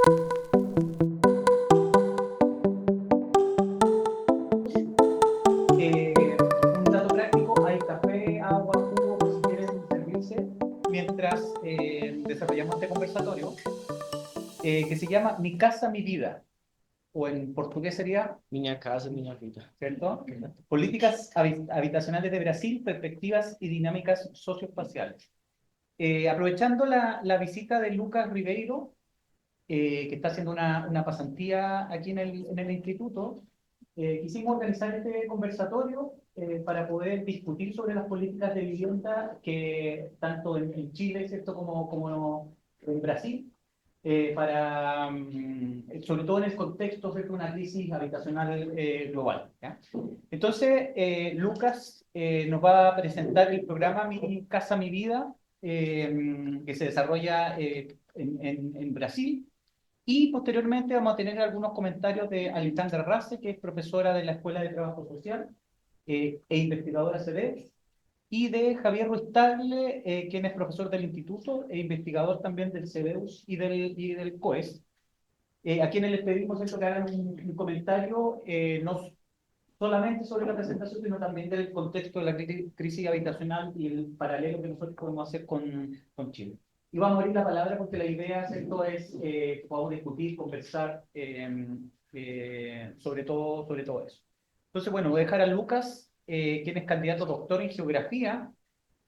Un dato práctico, hay café, agua, jugo, por si quieren servirse, mientras desarrollamos este conversatorio, que se llama Mi casa, mi vida, o en portugués sería, Minha casa, minha vida. ¿cierto? Políticas habitacionales de Brasil, perspectivas y dinámicas socioespaciales. Aprovechando la visita de Lucas Ribeiro, que está haciendo una pasantía aquí en el instituto, quisimos organizar este conversatorio para poder discutir sobre las políticas de vivienda que tanto en Chile, ¿cierto?, como en Brasil, sobre todo en el contexto de una crisis habitacional global. ¿Ya? Entonces, Lucas nos va a presentar el programa Mi Casa, Mi Vida, que se desarrolla en Brasil. Y posteriormente vamos a tener algunos comentarios de Alexandra Race, que es profesora de la Escuela de Trabajo Social e investigadora CDE, y de Javier Ruiz Tagle, quien es profesor del instituto e investigador también del CDEUS y del COES, a quienes les pedimos esto, que hagan un comentario no solamente sobre la presentación, sino también del contexto de la crisis habitacional y el paralelo que nosotros podemos hacer con Chile. Y vamos a abrir la palabra porque la idea, ¿cierto?, es que podamos discutir, conversar sobre todo eso. Entonces, bueno, voy a dejar a Lucas, quien es candidato a doctor en geografía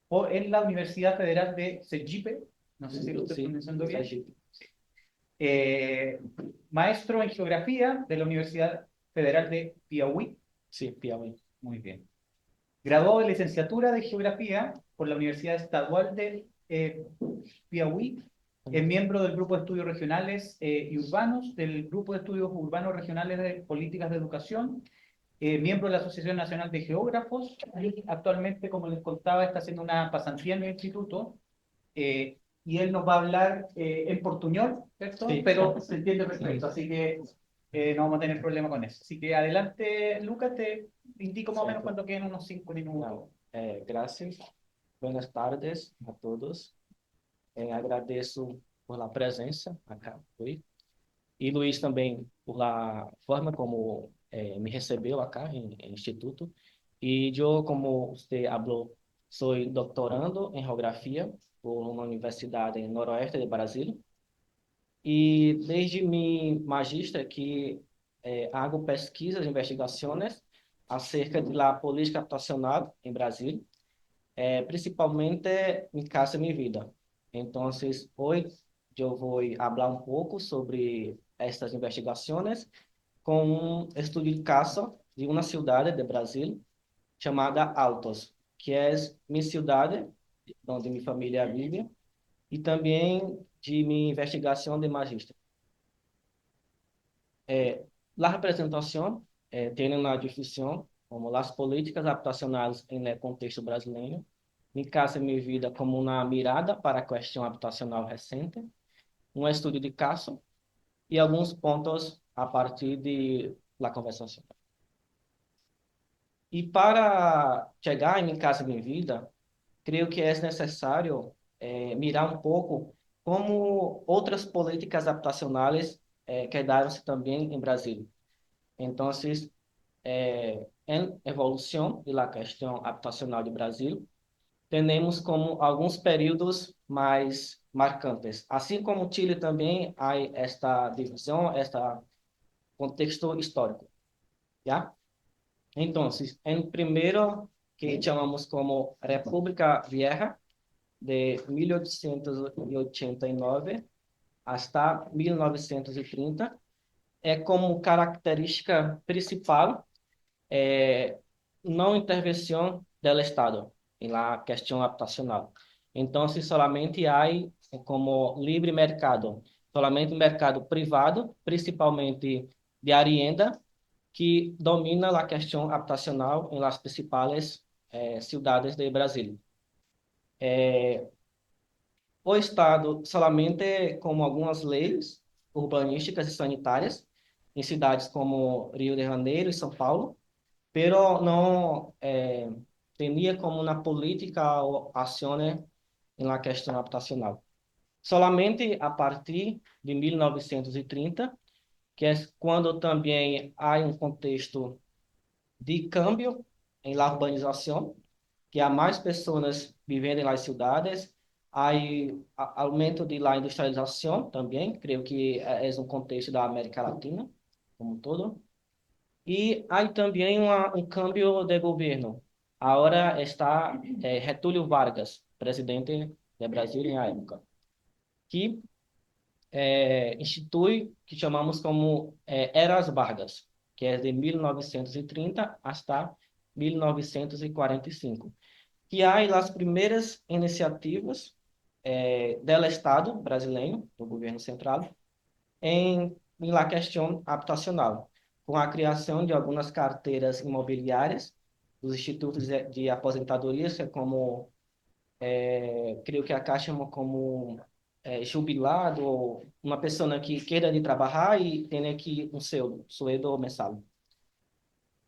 en la Universidad Federal de Sergipe. No sé si lo estoy Sí, pronunciando bien. Sergipe. Eh, Maestro en geografía de la Universidad Federal de Piauí. Sí, Piauí. Muy bien. Graduado de licenciatura de Geografía por la Universidad Estadual de Piauí. Es miembro del Grupo de Estudios Regionales y Urbanos, del Grupo de Estudios Urbanos Regionales de Políticas de Educación, miembro de la Asociación Nacional de Geógrafos, y actualmente, como les contaba, está haciendo una pasantía en el instituto, y él nos va a hablar en portuñol, ¿cierto? Sí. Pero se entiende perfecto, así que no vamos a tener problema con eso. Así que adelante, Lucas, te indico más o menos Certo. cuando queden unos 5 minutos. Não, graças. Buenas tardes a todos. Agradeço por la presença acá hoje. E Luiz também por la forma como me recebeu acá em instituto. E eu, como você falou, sou doutorando em geografia por uma universidade em noroeste de Brasil. E desde mi magíster que hago pesquisas e investigações acerca da política habitacional em Brasil, principalmente em Casa Minha Vida. Então, hoje eu vou falar um pouco sobre estas investigações com um estudo de caso de uma cidade de Brasil chamada Altos, que é minha cidade, onde minha família vive, e também de minha investigação de magíster. La representación tiene una definición como las políticas habitacionales en el contexto brasileño, Mi Casa Mi Vida como una mirada para a questão habitacional recente, um estudo de caso e alguns pontos a partir de la conversação. E para chegar em Mi Casa Mi Vida, creio que é necessário mirar um pouco como outras políticas habitacionais quedaram-se também em Brasil. Então, em evolução da questão habitacional do Brasil, temos como alguns períodos mais marcantes. Assim como Chile também há esta divisão, este contexto histórico, já? Então, em primeiro, que chamamos como República Vieja, de 1889 hasta 1930, é como característica principal não intervenção do Estado em la questão habitacional. Então, se solamente há como livre mercado, solamente mercado privado, principalmente de arrienda, que domina a questão habitacional em las principais cidades do Brasil. O Estado solamente como algumas leis urbanísticas e sanitárias em cidades como Rio de Janeiro e São Paulo, pero no tenía como una política o acciones en la cuestión habitacional. solamente a partir de 1930, que é quando também há um contexto de câmbio em la urbanização, que há mais pessoas vivendo nas cidades, há aumento de la industrialização também, creio que é um contexto da América Latina como um todo. E há também um câmbio de governo. Agora está Getúlio Vargas, presidente do Brasil na época, que institui que chamamos como Eras Vargas, que é de 1930 até 1945, que há as primeiras iniciativas do Estado brasileiro, do governo central, em la questão habitacional, com a criação de algumas carteiras imobiliárias, dos institutos de aposentadorias, como, creio que a Caixa chama como jubilado, ou uma pessoa que queira de trabalhar e tem aqui um sueldo mensal.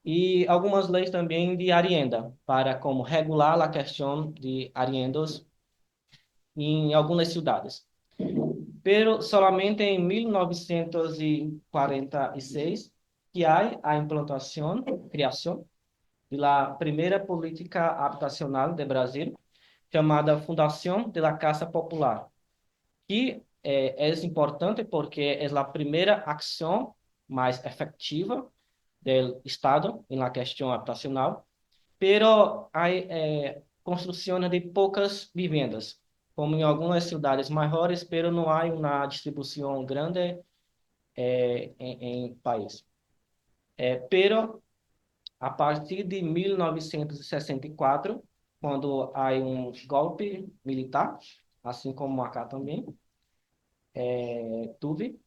E algumas leis também de arrienda, para como regular a questão de arriendos em algumas cidades. Pero solamente em 1946 que há a implantação, criação da primeira política habitacional do Brasil, chamada Fundação de la Casa Popular, que é importante porque é a primeira ação mais efetiva do Estado em la questão habitacional, pero há construção de poucas vivendas, como em algumas cidades maiores, pero não há uma distribuição grande em país. Pero a partir de 1964, quando há um golpe militar, assim como acá também, tuve,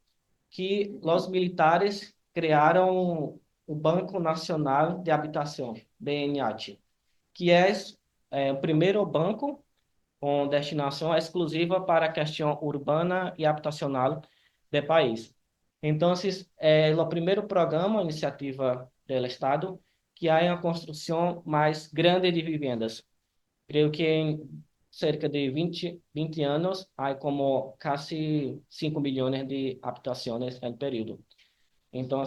que os militares criaram o Banco Nacional de Habitação, BNH, que é o primeiro banco com destinação exclusiva para a questão urbana e habitacional do país. Então, é o primeiro programa, iniciativa do Estado, que há uma construção mais grande de vivendas. Creio que em cerca de 20 anos, há como quase 5 milhões de habitações no período. Então,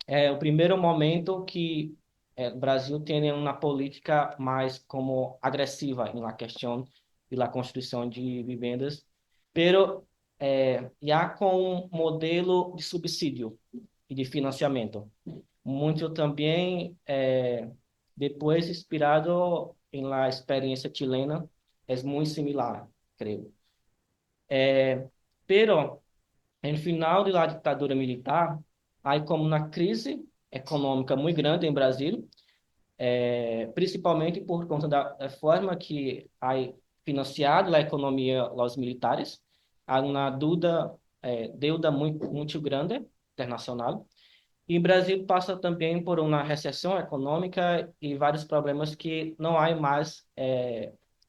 é o primeiro momento que o Brasil tem uma política mais como agressiva na questão da construção de vivendas, pero já com um modelo de subsídio e de financiamento, muito também depois inspirado em la experiência chilena, é muito similar, creio. Pero no final da ditadura militar, aí como uma crise econômica muito grande em Brasil, principalmente por conta da forma que há financiado a economia dos militares, há uma deuda muito grande internacional. E o Brasil passa também por uma recessão econômica e vários problemas que não há mais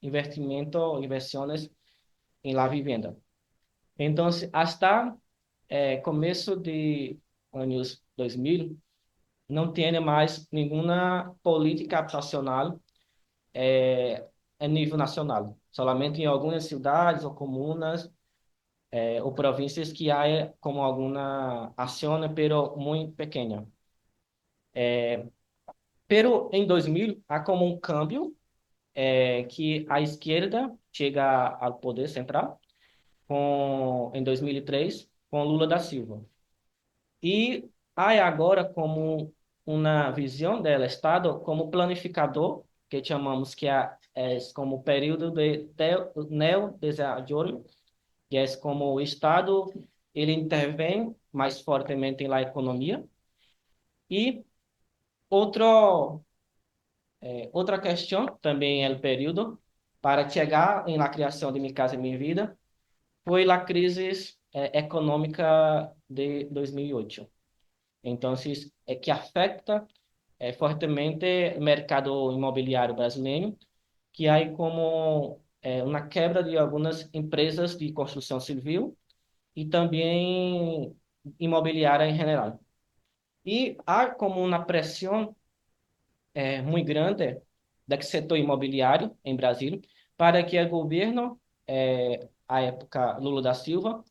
inversões em la vivenda. Então, hasta começo de anos 2000, não tem mais nenhuma política habitacional a nível nacional. Somente em algumas cidades ou comunas ou províncias que há como alguma ação, pero muito pequena. Pero em 2000 há como um câmbio que a esquerda chega ao poder central em 2003 com Lula da Silva. E há agora como uma visão do Estado como planificador, que chamamos que é como período de neodesenvolvimento, que é como o Estado ele intervém mais fortemente na economia. E outra questão também é o período para chegar na criação de Minha Casa Minha Vida foi a crise econômica de 2008. Então, que afeta fortemente o mercado imobiliário brasileiro, que há como uma quebra de algumas empresas de construção civil e também imobiliária em geral. E há como uma pressão muito grande do setor imobiliário em Brasil para que o governo a época Lula da Silva,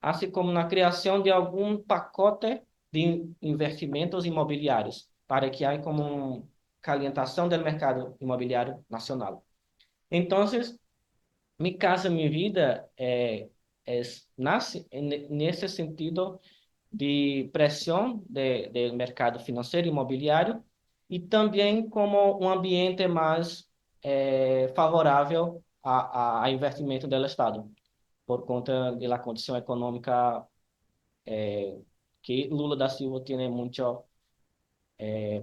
assim como na criação de algum pacote de investimentos imobiliários, para que haja como uma calientação do mercado imobiliário nacional. Então, Mi Casa Mi Vida nace nesse sentido de pressão do mercado financeiro e imobiliário e também como um ambiente mais favorável a investimento do Estado, por conta da condição econômica que Lula da Silva tem muito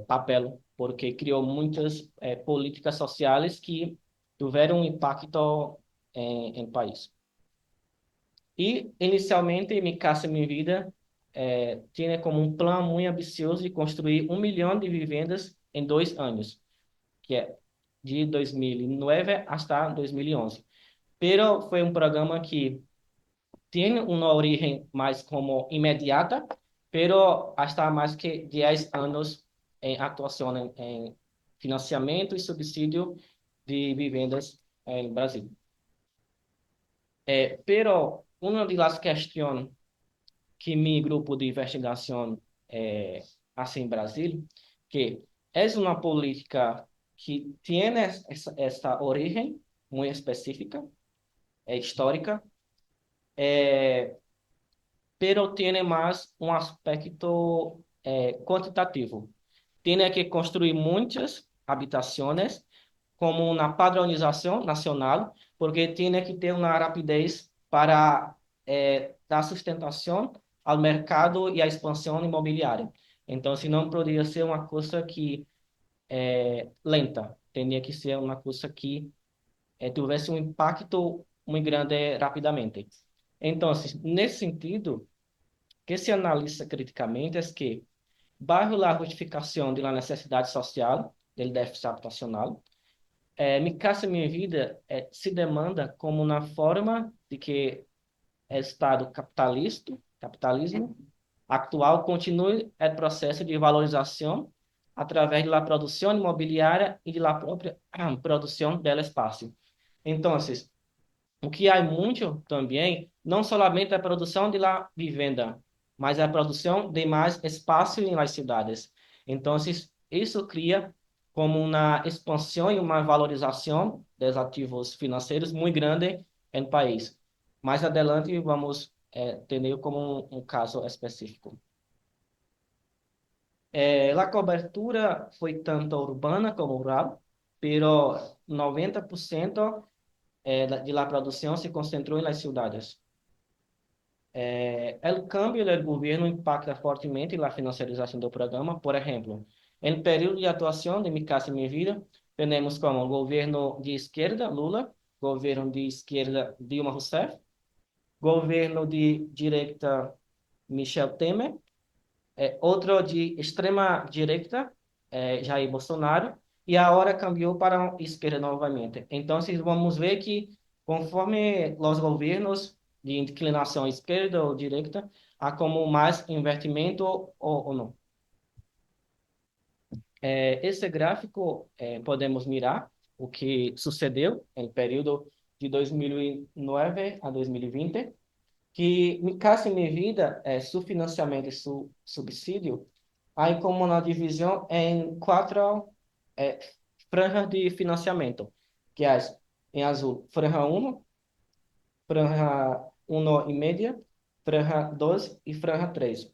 papel, porque criou muitas políticas sociais que tiveram um impacto em país. E, inicialmente, Mi Casa Mi Vida tinha como um plano muito ambicioso de construir 1 milhão de vivendas em 2 anos, que é de 2009 até 2011. Pero foi um programa que tem uma origem mais como imediata, pero hasta mais que 10 anos em atuação em financiamento e subsídio de vivendas no Brasil. Pero uma das questões que mi grupo de investigação hace em Brasil, que é uma política que tem essa origem muito específica, histórica, pero tiene más un aspecto quantitativo. Tiene que construir muitas habitações como uma padronização nacional, porque tiene que ter uma rapidez para dar sustentação ao mercado e à expansão imobiliária. Então, se não poderia ser uma coisa que lenta, teria que ser uma coisa que tivesse um impacto muito grande rapidamente. Então, nesse sentido, que se analisa criticamente é que, bajo a justificação da necessidade social, do déficit habitacional, Mi Casa Mi Vida se demanda como uma forma de que o Estado capitalismo actual continue o processo de valorização através da produção imobiliária e da própria produção do espaço. Então, o que há muito também, não somente a produção de la vivenda, mas a produção de mais espaço em las cidades. Então, isso cria como uma expansão e uma valorização dos ativos financeiros muito grande no país. Mais adelante vamos ter como um caso específico. A cobertura foi tanto urbana como rural, pero 90% de la producción se concentró en las ciudades. El cambio del gobierno impacta fuertemente la financiarización del programa. Por ejemplo, en el periodo de actuación de Mi Casa Mi Vida, tenemos como gobierno de izquierda, Lula, gobierno de izquierda, Dilma Rousseff, gobierno de direita, Michel Temer, outro de extrema direita, Jair Bolsonaro, e agora cambiou para a esquerda novamente. Então, vamos ver que, conforme os governos de inclinação esquerda ou direita, há como mais investimento ou não. Esse gráfico, podemos mirar o que sucedeu no período de 2009 a 2020, que Mi Casa Mi Vida, seu financiamento e seu subsídio, há como uma divisão em 4 franjas de financiamento, que é em azul, franja 1, franja 1,5, franja 2 e franja 3,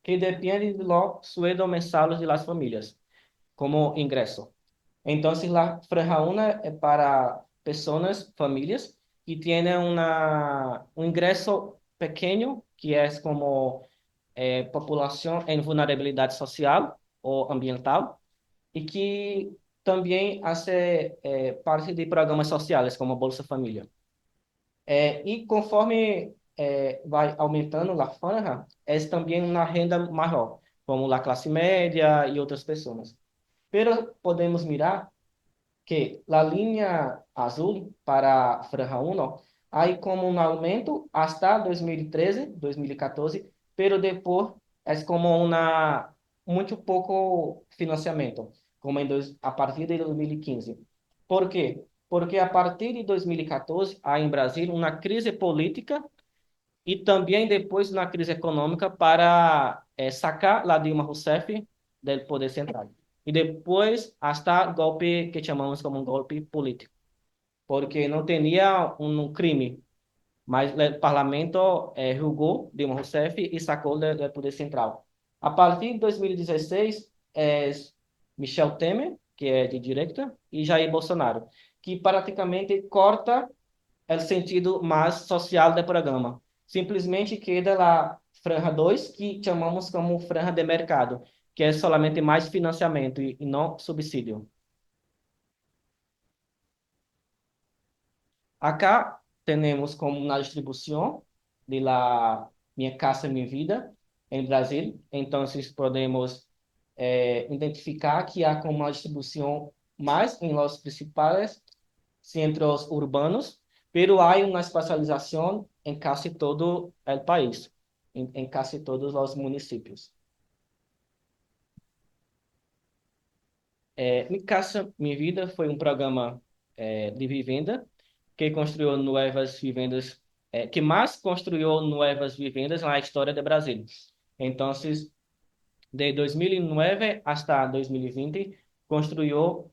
que depende do sueldo mensal de las famílias, como ingresso. Então, la franja 1 é para pessoas, famílias, que têm um ingresso pequeno, que é como população em vulnerabilidade social ou ambiental, e que também hace parte de programas sociais, como Bolsa Família. E conforme vai aumentando a franja, é também uma renda maior, como a classe média e outras pessoas. Pero podemos mirar que a linha azul para a franja 1 há como um aumento hasta 2013, 2014, pero depois é como uma muito pouco financiamento, como a partir de 2015. ¿Por quê? porque a partir de 2014 há em Brasil uma crise política e também depois uma crise econômica para sacar a Dilma Rousseff do poder central. E depois, hasta golpe que chamamos como um golpe político, porque não tinha um crime, mas o parlamento julgou Dilma Rousseff e sacou do poder central. A partir de 2016, Michel Temer, que é de direita, e Jair Bolsonaro, que praticamente corta o sentido mais social do programa. Simplesmente queda a franja 2 que chamamos como franja de mercado, que é solamente mais financiamento e não subsídio. Acá temos como na distribuição de la Minha Casa Minha Vida em Brasil. Então, podemos identificar que há como uma distribuição mais em los principais centros urbanos, pero há uma especialização em quase todo o país, em quase todos os municípios. Minha Casa Minha Vida foi um programa de vivenda que construiu novas vivendas, que mais construiu novas vivendas na história do Brasil. Então, de 2009 hasta 2020, construiu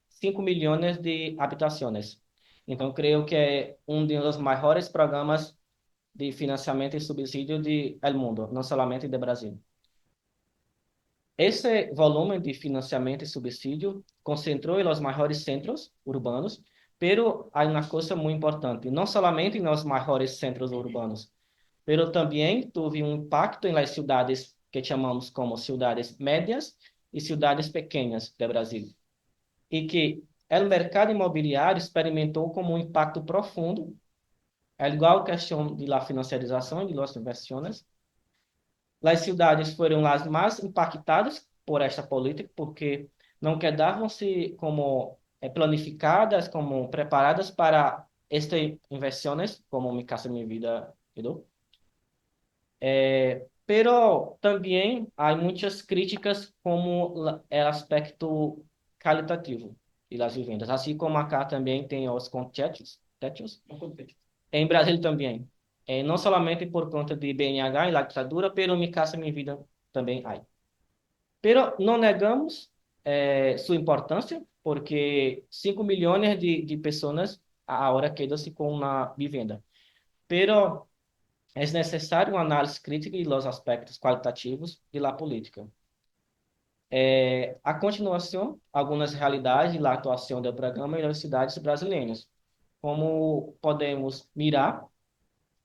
5 milhões de habitações. Então, creio que é um dos maiores programas de financiamento e subsídio do mundo, não somente do Brasil. Esse volume de financiamento e subsídio concentrou em os maiores centros urbanos, pero há uma coisa muito importante, não somente nos maiores centros urbanos, pero também teve um impacto em las cidades que chamamos como cidades médias e cidades pequenas do Brasil, e que o mercado imobiliário experimentou como um impacto profundo, é igual a questão de la financiarização de las inversiones. As cidades foram as mais impactadas por esta política, porque não quedavam-se como planificadas, como preparadas para estas inversões, como Mi Casa Minha Vida, entendeu? Pero também há muitas críticas como o aspecto qualitativo das vivendas, assim como acá também tem os tetos, em Brasil também. Não somente por conta de BNH e la ditadura, pero Mi Casa Minha Vida também há. Pero não negamos sua importância, porque 5 milhões de pessoas agora quedam-se com uma vivenda. Pero é necessário uma análise crítica dos aspectos qualitativos de la política. A continuação, algumas realidades da atuação do programa em cidades brasileiras. Como podemos mirar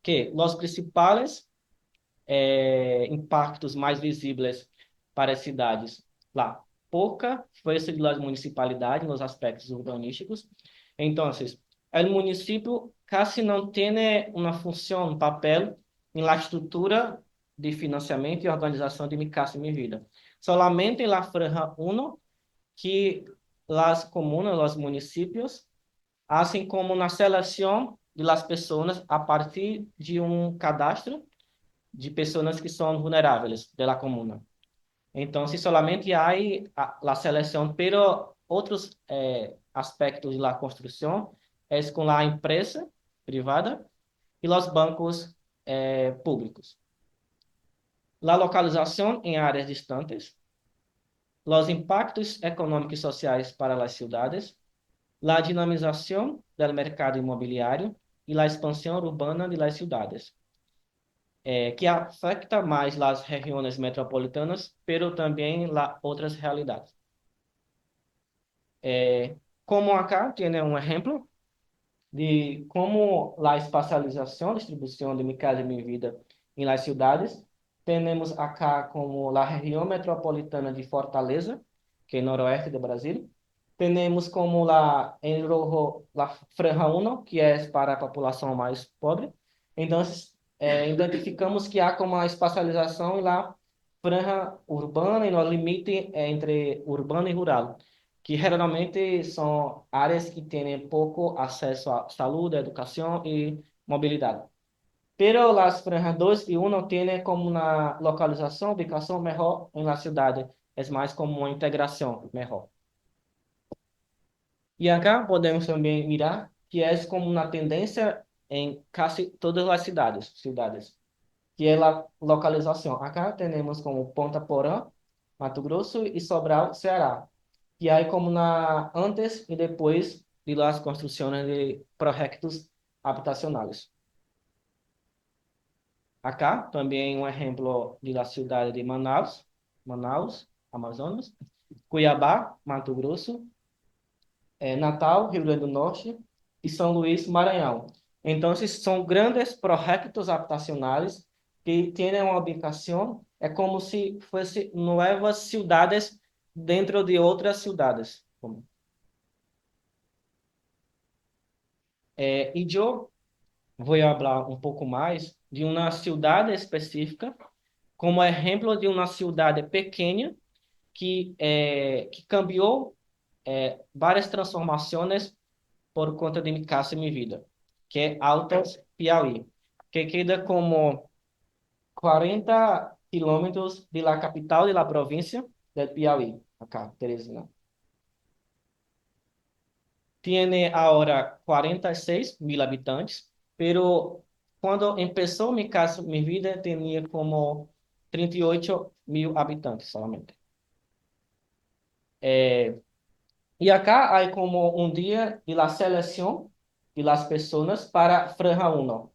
que os principais impactos mais visíveis para as cidades lá, pouca força das municipalidades nos aspectos urbanísticos. Então, o município quase não tem uma função, um papel na estrutura de financiamento e organização de Mi Casa Minha Vida. Solamente na franja 1 que as comunas, os municípios, assim como na seleção de las pessoas a partir de um cadastro de pessoas que são vulneráveis da comuna. Então, se solamente há a seleção, pero outros aspectos da construção é com a empresa privada e os bancos públicos. A localização em áreas distantes, os impactos econômicos e sociais para as cidades, a dinamização do mercado imobiliário e a expansão urbana das cidades. Que afecta mais as regiões metropolitanas, pero também outras realidades. Como acá tem um exemplo de como a espacialização, distribuição de Mi Casa Minha Vida em las cidades, temos acá como a região metropolitana de Fortaleza, que é noroeste do Brasil, temos como em rojo a franja 1, que é para a população mais pobre. Então, identificamos que há como a espacialização na franja urbana e no limite entre urbano e rural, que geralmente são áreas que têm pouco acesso à saúde, educação e mobilidade. Pero las franjas 2 e 1 têm como uma localização, ubicação melhor na cidade, é mais como uma integração melhor. E acá podemos também mirar que é como uma tendência em quase todas as cidades, que é a localização. Acá temos como Ponta Porã, Mato Grosso e Sobral, Ceará. E aí como na antes e depois de las construções de projetos habitacionais. Acá também um exemplo de la cidade de Manaus, Amazonas, Cuiabá, Mato Grosso, Natal, Rio Grande do Norte e São Luís, Maranhão. Então, são grandes projetos habitacionais que têm uma ubicação, é como se fossem novas cidades dentro de outras cidades. E eu vou falar um pouco mais de uma cidade específica, como exemplo de uma cidade pequena que cambiou várias transformações por conta de mi casa e minha vida, que é Altos, Piauí, que queda como 40 quilômetros de la capital de la província de Piauí, acá, Teresina. Tiene ahora 46.000 habitantes, pero cuando empezó mi casa, mi vida tenía como 38.000 habitantes solamente. Y acá hay como un día de la selección de las personas para Franja 1.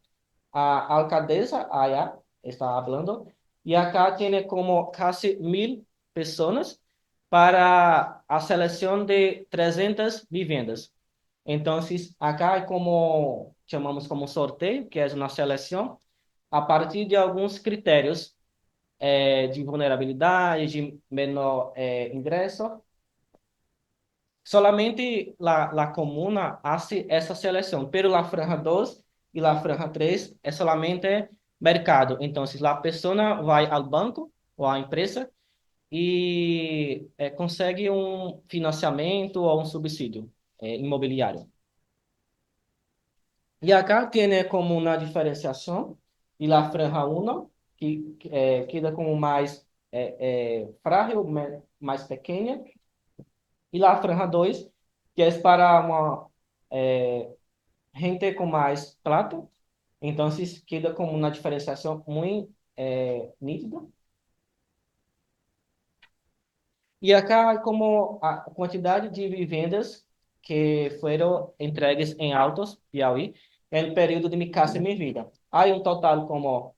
A alcaldesa allá está hablando, y acá tiene como casi 1.000 personas para a selección de 300 viviendas. Entonces, acá hay como, llamamos como sorteio, que es una selección, a partir de algunos criterios de vulnerabilidade, de menor ingresso. Solamente la comuna hace esa selección, pero la franja 2 y la franja 3 es solamente mercado. Entonces, la persona va al banco o a empresa y consegue un financiamiento o un subsidio inmobiliario. Y acá tiene como una diferenciación y la franja 1 que queda como más frágil, más pequeña, e la franja 2 que é para uma gente com mais plata. Então, se queda como uma diferenciação muito nítida. E acá, como a quantidade de vivendas que foram entregues em Altos, Piauí, no período de minha casa e minha vida. Há um total como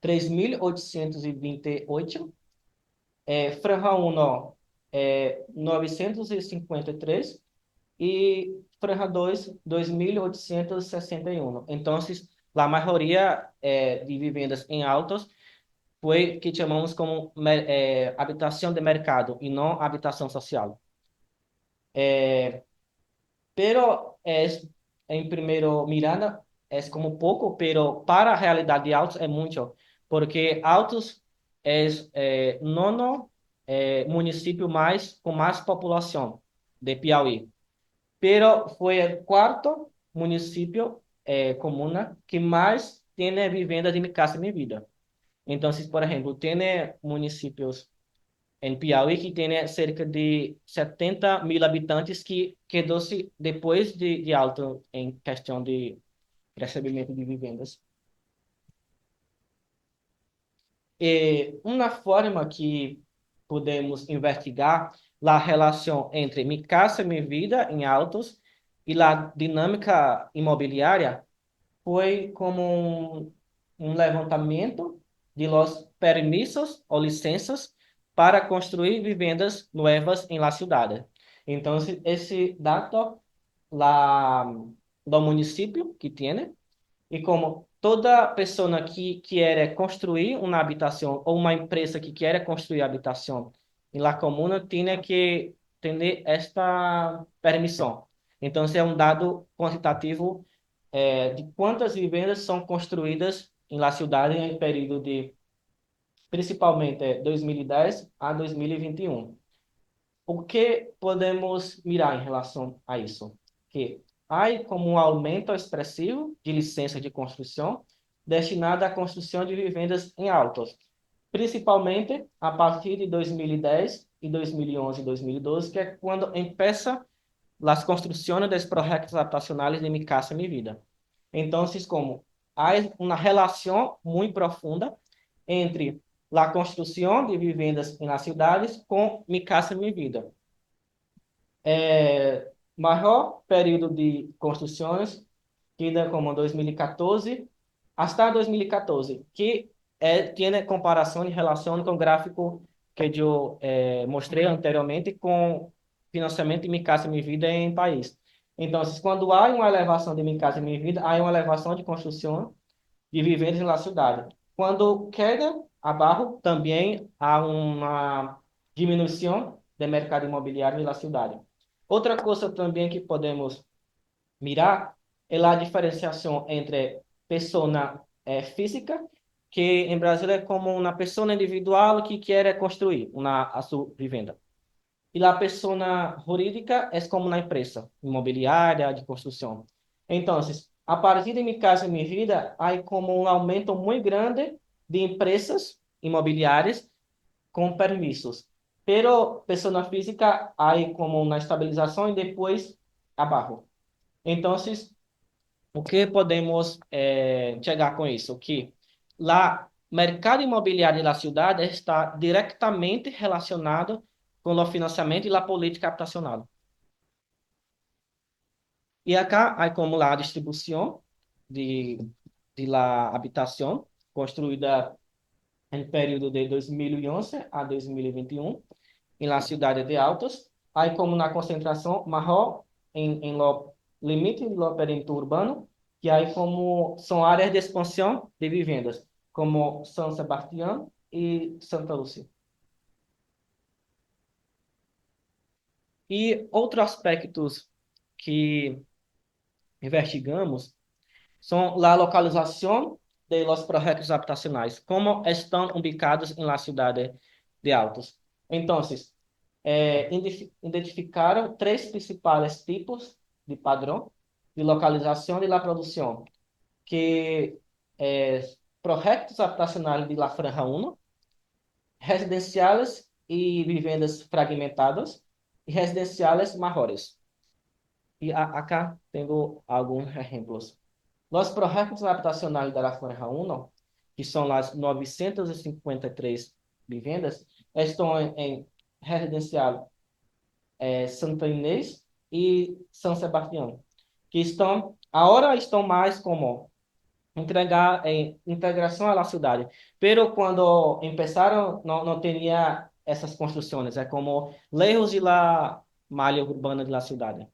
3.828, Franja 1, 953, e Franja 2, 2.861. Então, a maioria de vivendas em altos foi que chamamos como habitação de mercado e não habitação social. Pero en primero mirada es como poco, pero para la realidad de Altos es mucho, porque Altos es nono municipio más con más población de Piauí, pero fue el cuarto municipio comuna que más tiene vivienda de mi casa y mi vida. Entonces, por ejemplo, tiene municipios em Piauí, que tem cerca de 70.000 habitantes, que quedou-se depois de alto em questão de recebimento de vivendas. E uma forma que podemos investigar a relação entre minha casa e minha vida em Altos e a dinâmica imobiliária foi como um levantamento de los permisos ou licenças para construir vivendas novas em la cidade. Então, esse dato lá do município que tem, e como toda pessoa que quer construir uma habitação ou uma empresa que quer construir habitação em la comuna tem que ter esta permissão. Então, é um dado quantitativo de quantas vivendas são construídas em la cidade em período de principalmente 2010 a 2021. O que podemos mirar em relação a isso? Que há como um aumento expressivo de licenças de construção destinada à construção de vivendas em altos, principalmente a partir de 2010 e 2011 e 2012, que é quando começa las construcciones de proyectos habitacionales de Mi Casa Mi Vida. Entonces, como hay una relación muy profunda entre la construcción de viviendas en las ciudades con Mi Casa Mi Vida. Maior período de construções, que da como 2014 hasta 2014, que tem comparação em relação com o gráfico que eu mostrei anteriormente com financiamento de Mi Casa Mi Vida em país. Então, quando há uma elevação de Mi Casa Mi Vida, há uma elevação de construção de vivendas na cidade. Quando queda abaixo, também há uma diminuição do mercado imobiliário na cidade. Outra coisa também que podemos mirar é a diferenciação entre pessoa física, que em Brasil é como uma pessoa individual que quer construir a sua vivenda. E a pessoa jurídica é como uma empresa imobiliária de construção. Então, a partir de Mi Casa Mi Vida, há como um aumento muito grande de empresas imobiliárias com permissos. Pero pessoa física, há como uma estabilização e depois abaixo. Então, o que podemos chegar com isso? Que lá, mercado imobiliário da cidade está diretamente relacionado com o financiamento e a política habitacional. E acá há como a distribuição de la habitação construída em período de 2011 a 2021 em la cidade de Altos, há como na concentração maior em lo limite do perímetro urbano, que há como são áreas de expansão de vivendas, como São Sebastião e Santa Lúcia. E outros aspectos que investigamos são a localização de los projetos habitacionais, como estão ubicados em la cidade de Altos. Então, identificaram três principais tipos de padrão de localização de la produção, que projetos habitacionais de la Franja 1, residenciais e vivendas fragmentadas, e residenciais maiores. E acá tenho alguns exemplos. Os projetos habitacionais da La Franja 1, que são as 953 vivendas, estão em residencial Santa Inês e São Sebastião, que agora estão mais como entregar em integração à cidade. Pero quando começaram, não tinha essas construções, é como lejos de la malha urbana de la cidade.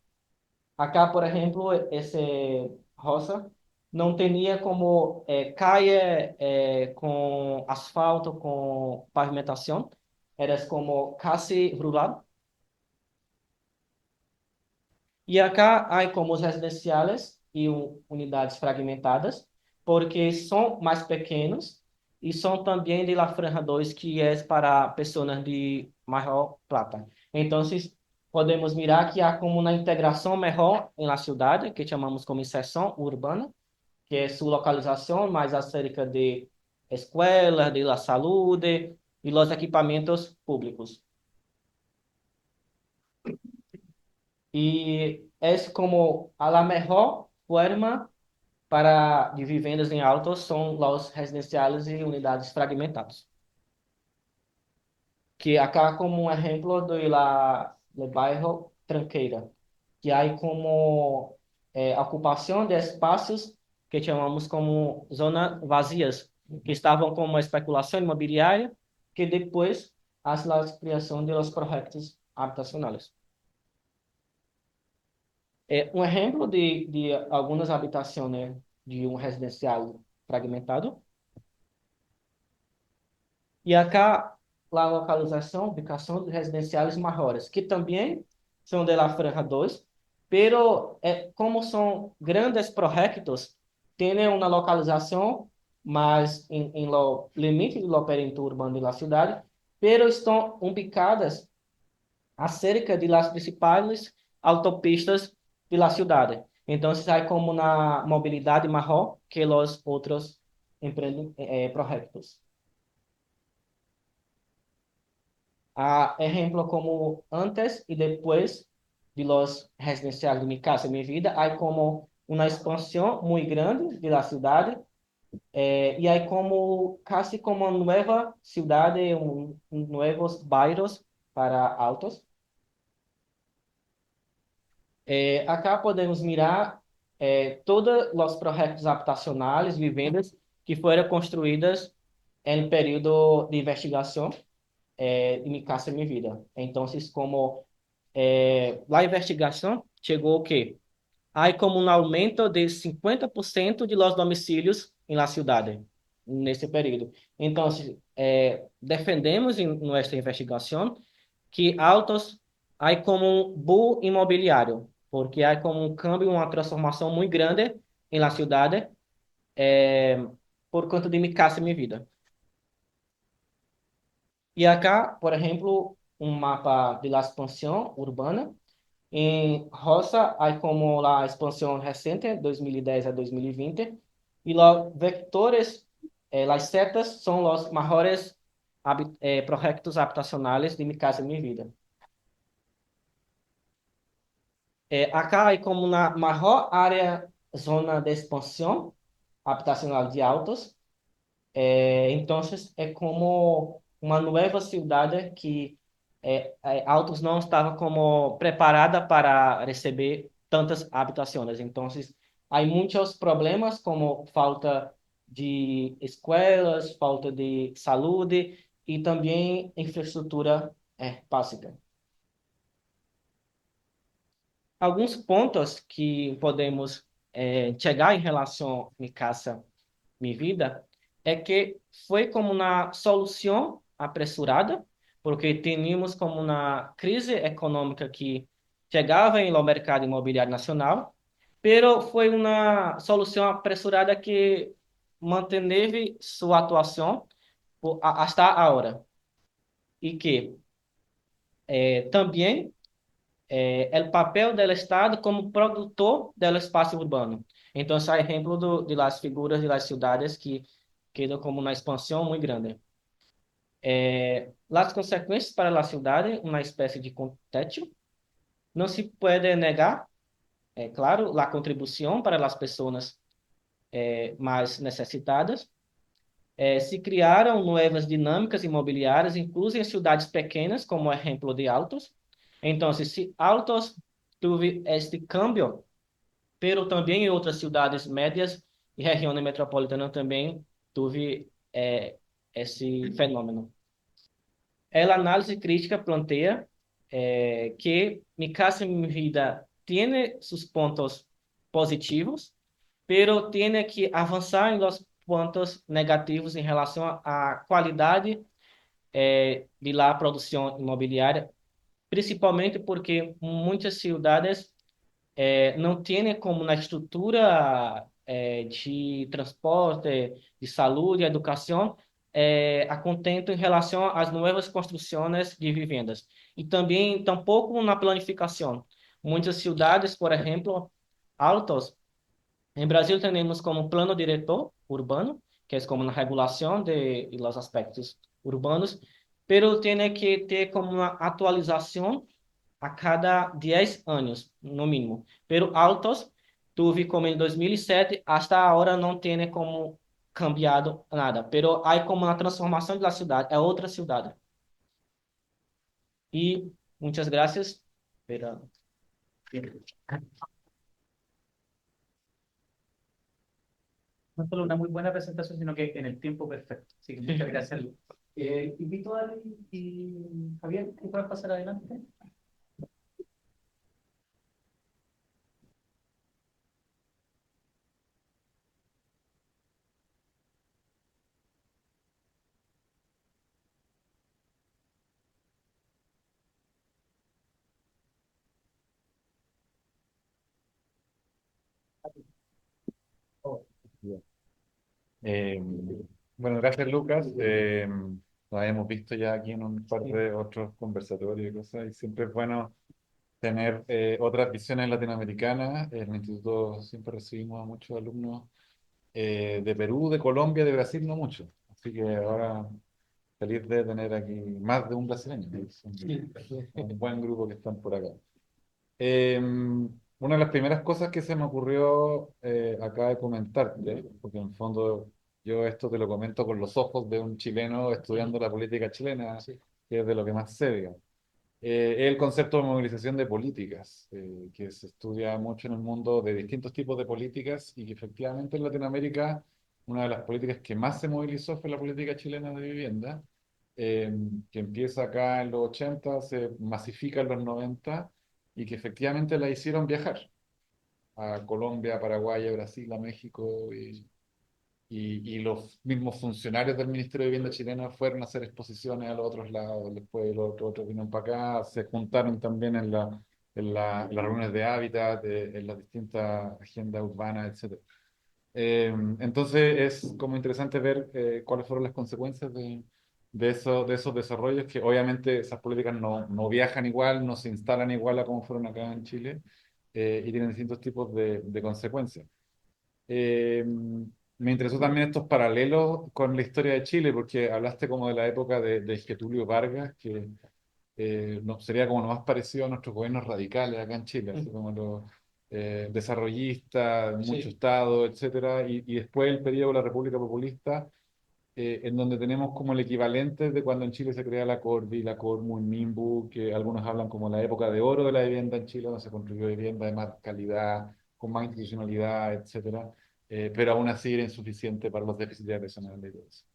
Acá, por exemplo, esse roça não tinha como calle com asfalto, com pavimentação, era como casi rural. E acá há como os residenciais e unidades fragmentadas, porque são mais pequenos e são também de La Franja 2, que é para pessoas de maior plata. Então, podemos mirar que há como uma integração melhor na cidade, que chamamos como inserção urbana, que é sua localização mais acerca de escolas, de la saúde e los equipamentos públicos. E é como a melhor forma para de vivendas em altos são os residenciais e unidades fragmentadas. Que acá como um exemplo do bairro Tranqueira, que há como ocupação de espaços que chamamos como zonas vazias, que estavam como uma especulação imobiliária, que depois faz a criação de los projetos habitacionais. Um exemplo de algumas habitações de um residencial fragmentado. E acá a localização, ubicação de residenciais maiores, que também são de la Franja 2, pero como são grandes projetos, têm uma localização mais em lo limite do perímetro urbano da cidade, pero estão ubicadas acerca de las principais autopistas de la cidade. Então, sai como na mobilidade maior que os outros projetos. Exemplo como antes e depois de los residenciales de Mi Casa Mi Vida, hay como una expansión muy grande de la ciudad y hay como casi como una nueva ciudad, nuevos bairros para autos. Acá podemos mirar todos os projetos habitacionais, vivendas que foram construídas em período de investigação de Mi Casa Mi Vida. Então, como a investigação chegou que há como um aumento de 50% de los domicílios em la cidade nesse período. Então, defendemos em nossa investigação que autos há como um boom imobiliário, porque há como um cambio, uma transformação muito grande em la cidade por conta de Mi Casa Mi Vida. E acá, por exemplo, um mapa de la expansão urbana. Em rosa, há como a expansão recente, 2010 a 2020, e os vectores, as setas, são os maiores projetos habitacionais de Mi Casa Mi Vida. Acá é como na maior área, zona de expansão habitacional de altos. Então, é como uma nova cidade que Altos não estava como preparada para receber tantas habitações. Então, há muitos problemas como falta de escolas, falta de saúde e também infraestrutura básica. Alguns pontos que podemos chegar em relação à minha casa, minha vida, é que foi como uma solução apressurada, porque tínhamos como uma crise econômica que chegava no mercado imobiliário nacional, pero foi uma solução apressurada que manteve sua atuação hasta agora. E que também o papel do Estado como produtor do espaço urbano. Então, esse é exemplo de las figuras de las cidades que quedam como uma expansão muito grande. Las consequências para a cidade, uma espécie de contexto. Não se pode negar, claro, a contribuição para as pessoas mais necessitadas. Se criaram novas dinâmicas imobiliárias, incluso em cidades pequenas, como o exemplo de Altos. Então, se Altos teve este câmbio, pero também em outras cidades médias e regiões metropolitanas também teve esse fenômeno. A análise crítica planteia que Mi Casa Mi Vida tem seus pontos positivos, pero tem que avançar em los pontos negativos em relação à qualidade de la produção imobiliária, principalmente porque muitas cidades não têm como na estrutura de transporte, de saúde, educação, a contento em relação às novas construções de vivendas. E também, tampouco na planificação. Muitas cidades, por exemplo, Altos, em Brasil temos como plano diretor urbano, que é como na regulação de los aspectos urbanos, pero tem que ter como uma atualização a cada 10 anos, no mínimo. Pero Altos, tuve como em 2007, hasta agora não tem como cambiado nada. Pero há como uma transformação da cidade, é outra cidade. E muitas graças. Pela... No solo una muy buena presentación, sino que en el tiempo perfecto. Así que muchas gracias, Lu. Invito a Ali y Javier, que puedan pasar adelante. Bien. Eh, bueno, gracias Lucas. Nos hemos visto ya aquí en un par de otros conversatorios y cosas, y siempre es bueno tener otras visiones latinoamericanas. En el instituto siempre recibimos a muchos alumnos de Perú, de Colombia, de Brasil, no mucho. Así que ahora feliz de tener aquí más de un brasileño. Es un buen grupo que están por acá. Una de las primeras cosas que se me ocurrió acá de comentarte, porque en el fondo yo esto te lo comento con los ojos de un chileno estudiando la política chilena, Sí. que es de lo que más sé, digamos. Es el concepto de movilización de políticas, que se estudia mucho en el mundo de distintos tipos de políticas y que efectivamente en Latinoamérica una de las políticas que más se movilizó fue la política chilena de vivienda, eh, que empieza acá en los 80, se masifica en los 90 y que efectivamente la hicieron viajar a Colombia, a Paraguay, a Brasil, a México y los mismos funcionarios del Ministerio de Vivienda chilena fueron a hacer exposiciones a los otros lados, después los otros vinieron para acá, se juntaron también en las reuniones de hábitat, en las distintas agendas urbanas, etcétera. Entonces es como interesante ver cuáles fueron las consecuencias de esos desarrollos, que obviamente esas políticas no viajan igual, no se instalan igual a como fueron acá en Chile, y tienen distintos tipos de consecuencias. Eh, Me interesó también estos paralelos con la historia de Chile, porque hablaste como de la época de Getúlio Vargas, que no, sería como lo más parecido a nuestros gobiernos radicales acá en Chile, así como los desarrollistas, mucho Sí, Estado, etcétera, y después el periodo de la República Populista, en donde tenemos como el equivalente de cuando en Chile se crea la Corvi, la Cormu, el Minbu, que algunos hablan como la época de oro de la vivienda en Chile, donde se construyó vivienda de más calidad, con más institucionalidad, etcétera, pero aún así era insuficiente para los déficits habitacionales y todo eso.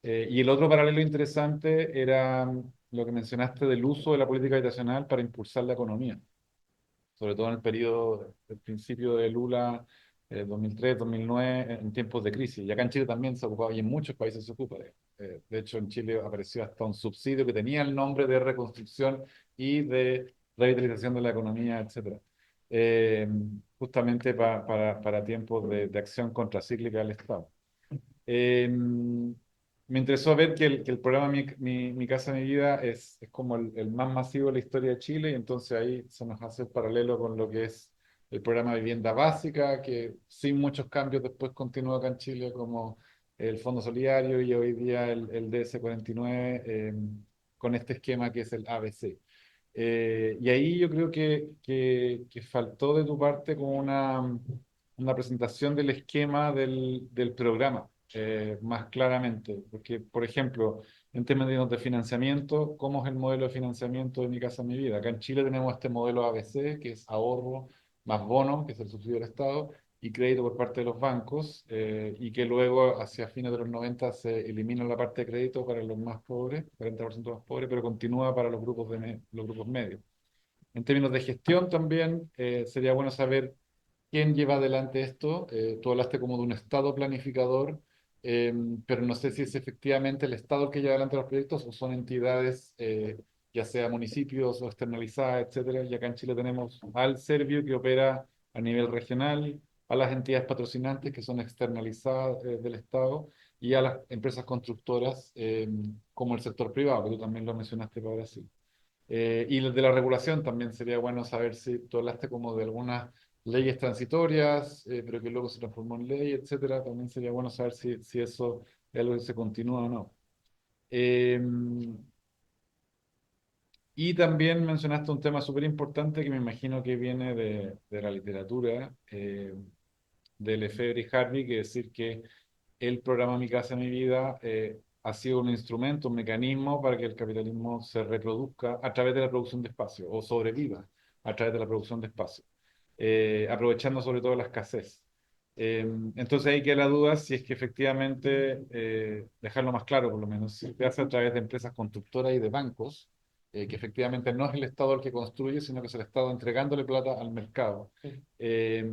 Y el otro paralelo interesante era lo que mencionaste del uso de la política habitacional para impulsar la economía, sobre todo en el periodo del principio de Lula, 2003, 2009, en tiempos de crisis. Y acá en Chile también se ocupaba, y en muchos países se ocupa. De hecho, en Chile apareció hasta un subsidio que tenía el nombre de reconstrucción y de revitalización de la economía, etcétera. Eh, Justamente para tiempos de acción contracíclica del Estado. Me interesó ver que el programa Mi Casa, Mi Vida es como el más masivo de la historia de Chile y entonces ahí se nos hace el paralelo con lo que es el programa de vivienda básica, que sin muchos cambios después continúa acá en Chile como el Fondo Solidario y hoy día el DS-49 con este esquema que es el ABC. Y ahí yo creo que faltó de tu parte como una presentación del esquema del programa más claramente. Porque, por ejemplo, en términos de financiamiento, ¿cómo es el modelo de financiamiento de Mi Casa Mi Vida? Acá en Chile tenemos este modelo ABC, que es ahorro más bono, que es el subsidio del Estado, y crédito por parte de los bancos, y que luego, hacia fines de los 90 se elimina la parte de crédito para los más pobres, 40% más pobres, pero continúa para los grupos, los grupos medios. En términos de gestión también, sería bueno saber quién lleva adelante esto. Tú hablaste como de un Estado planificador, eh, pero no sé si es efectivamente el Estado el que lleva adelante los proyectos o son entidades, ya sea municipios o externalizadas, etcétera. Y acá en Chile tenemos al Servio que opera a nivel regional, a las entidades patrocinantes que son externalizadas, del Estado y a las empresas constructoras, como el sector privado, que tú también lo mencionaste para Brasil. Y de la regulación también sería bueno saber si tú hablaste como de algunas leyes transitorias, pero que luego se transformó en ley, etcétera. También sería bueno saber si eso es algo que se continúa o no. Eh, y también mencionaste un tema súper importante que me imagino que viene de la literatura, de Lefebvre y Harvey, que es decir que el programa Mi Casa, Mi Vida ha sido un instrumento, un mecanismo para que el capitalismo se reproduzca a través de la producción de espacio o sobreviva a través de la producción de espacio, aprovechando sobre todo la escasez. Entonces ahí queda la duda si es que efectivamente, dejarlo más claro por lo menos, si se hace a través de empresas constructoras y de bancos, que efectivamente no es el Estado el que construye, sino que es el Estado entregándole plata al mercado. sí, Eh,